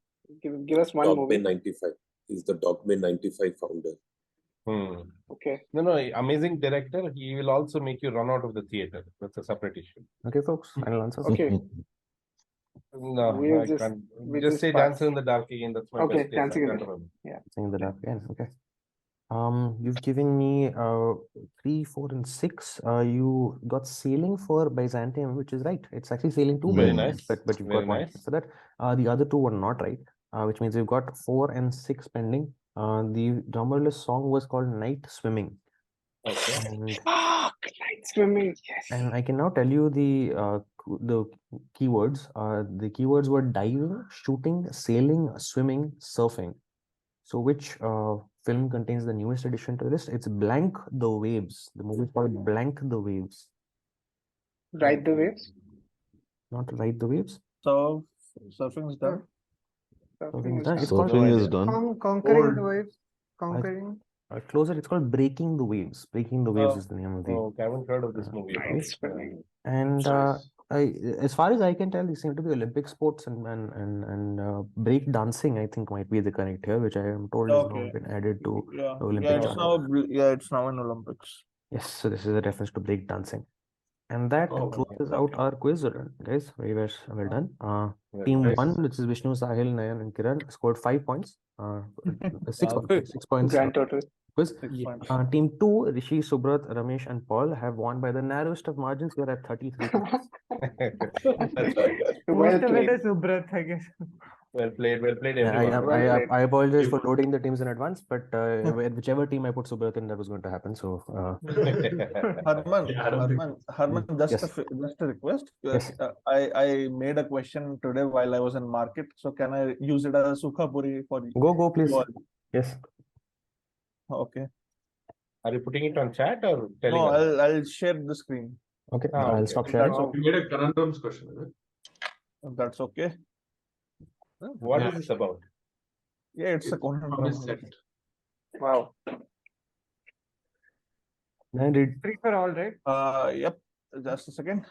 Give us one movie. Dogman 95. He's the Dogman 95 founder. Okay. No, amazing director. He will also make you run out of the theater. That's a separate issue. Okay, folks, final answers. Okay. No, We'll I just- can't. we'll Just just say pass. Dancer in the Dark again. That's my Okay, best guess. Dancing I in can't the- remember. Dancing in the Dark again. Okay. You've given me 3, 4, and 6. You got Sailing for Byzantium, which is right. It's actually Sailing to Very Byzantium, nice. but you've Very got one nice. for that. The other 2 were not right, which means you've got 4 and 6 pending. The drummerless song was called Night Swimming. Okay. And Night Swimming. Yes. And I can now tell you the keywords. The keywords were diving, shooting, sailing, swimming, surfing. So which film contains the newest addition to the list? It's Blank the Waves. The movie is called Blank the Waves. Ride the Waves. Not Ride the Waves. So surfing is done. Surfing is done. It's called Surfing is done. Conquering the Old. waves. Conquering. closer. It's called Breaking the Waves. Breaking the Waves Oh. is the name of the. Oh, I haven't heard of this movie. at all. Night Swimming. And as far as I can tell, these seem to be Olympic sports, and break dancing, I think, might be the correct here, which I am told has now Okay. been added to Yeah. the Olympic Yeah, it's chart. now in Olympics. Yes, so this is a reference to break dancing. And that Oh, closes okay. out our quiz, guys. Very well done. Team nice. 1, which is Vishnu, Sahil, Nayan, and Kiran, scored 5 points. 6 points. 6 points. Grand total. Quiz. 6 points. Team 2, Rishi, Subrat, Ramesh, and Paul have won by the narrowest of margins. We are at 33 points. That's right. Well Most of it played. is Subrat, I guess. Well played, Yeah, everyone. Well played. I apologize for loading the teams in advance, but whichever team I put Subrat in, that was going to happen. So, Harman, Yeah, I don't think Harman, just Yes. just a request. Yes. I made a question today while I was in market. So can I use it as a sukha puri for you? go, please. Go. Yes. Okay. Are you putting it on chat or telling No, us? I'll share the screen. Okay, Ah, I'll okay. stop sharing. That's You made a conundrums question, is it? If that's okay. What Yeah. is this about? Yeah, it's a From his conundrum. set. Wow. I did. Free for all, right? Yep. Just a second.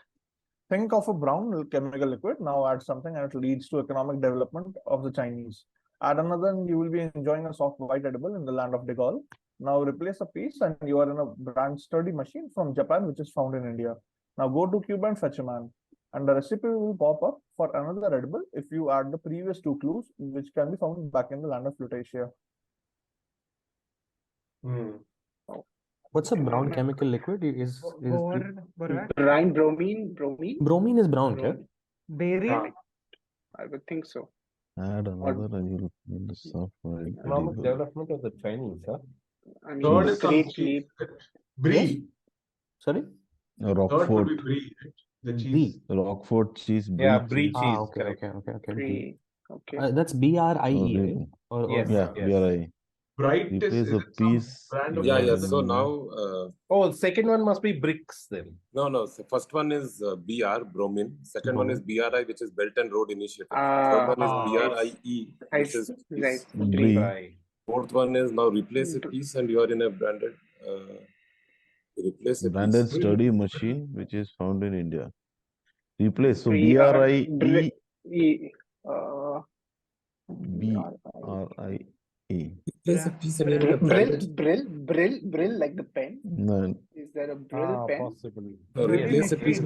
Think of a brown chemical liquid. Now add something and it leads to economic development of the Chinese. Add another and you will be enjoying a soft white edible in the land of De Gaulle. Now replace a piece and you are in a brand sturdy machine from Japan, which is found in India. Now go to Cuba and fetch a man. And the recipe will pop up for another edible if you add the previous 2 clues, which can be found back in the land of Lutetia. What's a brown chemical liquid? Is Bromine. bromine is brown, yeah? Barium. I would think so. Add another and you'll find the software. Economic development of the Chinese, huh? I mean, Third the is some Great cheese. Leap. Brie. Sorry? Third Roquefort, would be brie, right? The cheese. Roquefort cheese, Yeah, brie brie cheese. cheese. Okay, correct. okay. Brie. Okay. That's BRIE, Oh, right? really? Or Yes. Yeah, BRI. Bright Replace is a it some piece. brand of Yeah, with yeah. an So enemy. now, Oh, second one must be bricks then. no. So first one is BR, bromine. Second one is BRI, which is Belt and Road Initiative. Third one is BRIE, which is Right. peace. Brie. Right. Fourth one is now replace a piece and you are in a branded, replace a Branded piece. sturdy machine, which is found in India. Replace. So Brie, BRIE, Brie, BRIE. Replace a piece and name it a brand. Brill, like the pen. No. Is there a Brill pen? Possible. Replace a piece.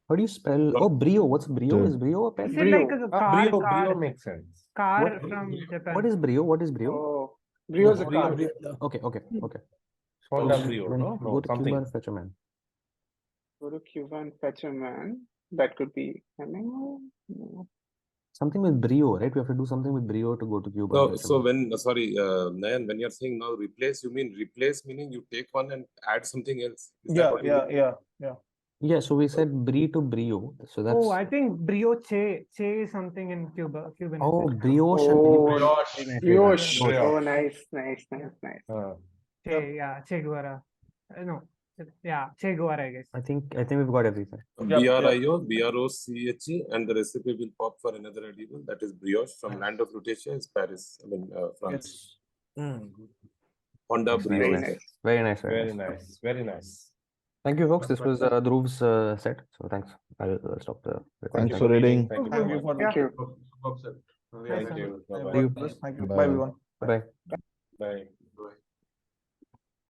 How do you spell? Oh, brio. What's brio? Is brio a pen? Is it like a car? Brio makes sense. Car What- from Japan. What is brio? What is brio? Oh, Brio is a car. Okay. Honda Brio, Then no? go No, to Cuba something. and fetch a man. Go to Cuba and fetch a man. That could be Hemingway. No. Something with brio, right? We have to do something with brio to go to Cuba. No, and fetch a so man. when, sorry, Nayan, when you're saying now replace, you mean replace meaning you take one and add something else? Is that what you mean? Yeah, so we said brie to brio. So that's Oh, I think brioche. Che is something in Cuba. Cuban. oh brioche. Oh, Brioche. Oh, nice. Che, yeah, Che Guevara. No, yeah, Che Guevara, I guess. I think we've got everything. BRIO, BROCHE, and the recipe will pop for another edible. That is brioche from land of Lutetia, is Paris. I mean, France. Honda Nice, brioche. nice, nice. Very nice. Very nice. Thank you, folks. This was Dhruv's set. So thanks. I'll stop the recording. Thanks for reading. Thank you. Thank you for Thank you. Upset. Thank you. Thank you. Bye. Bye everyone. Bye. Bye. Bye.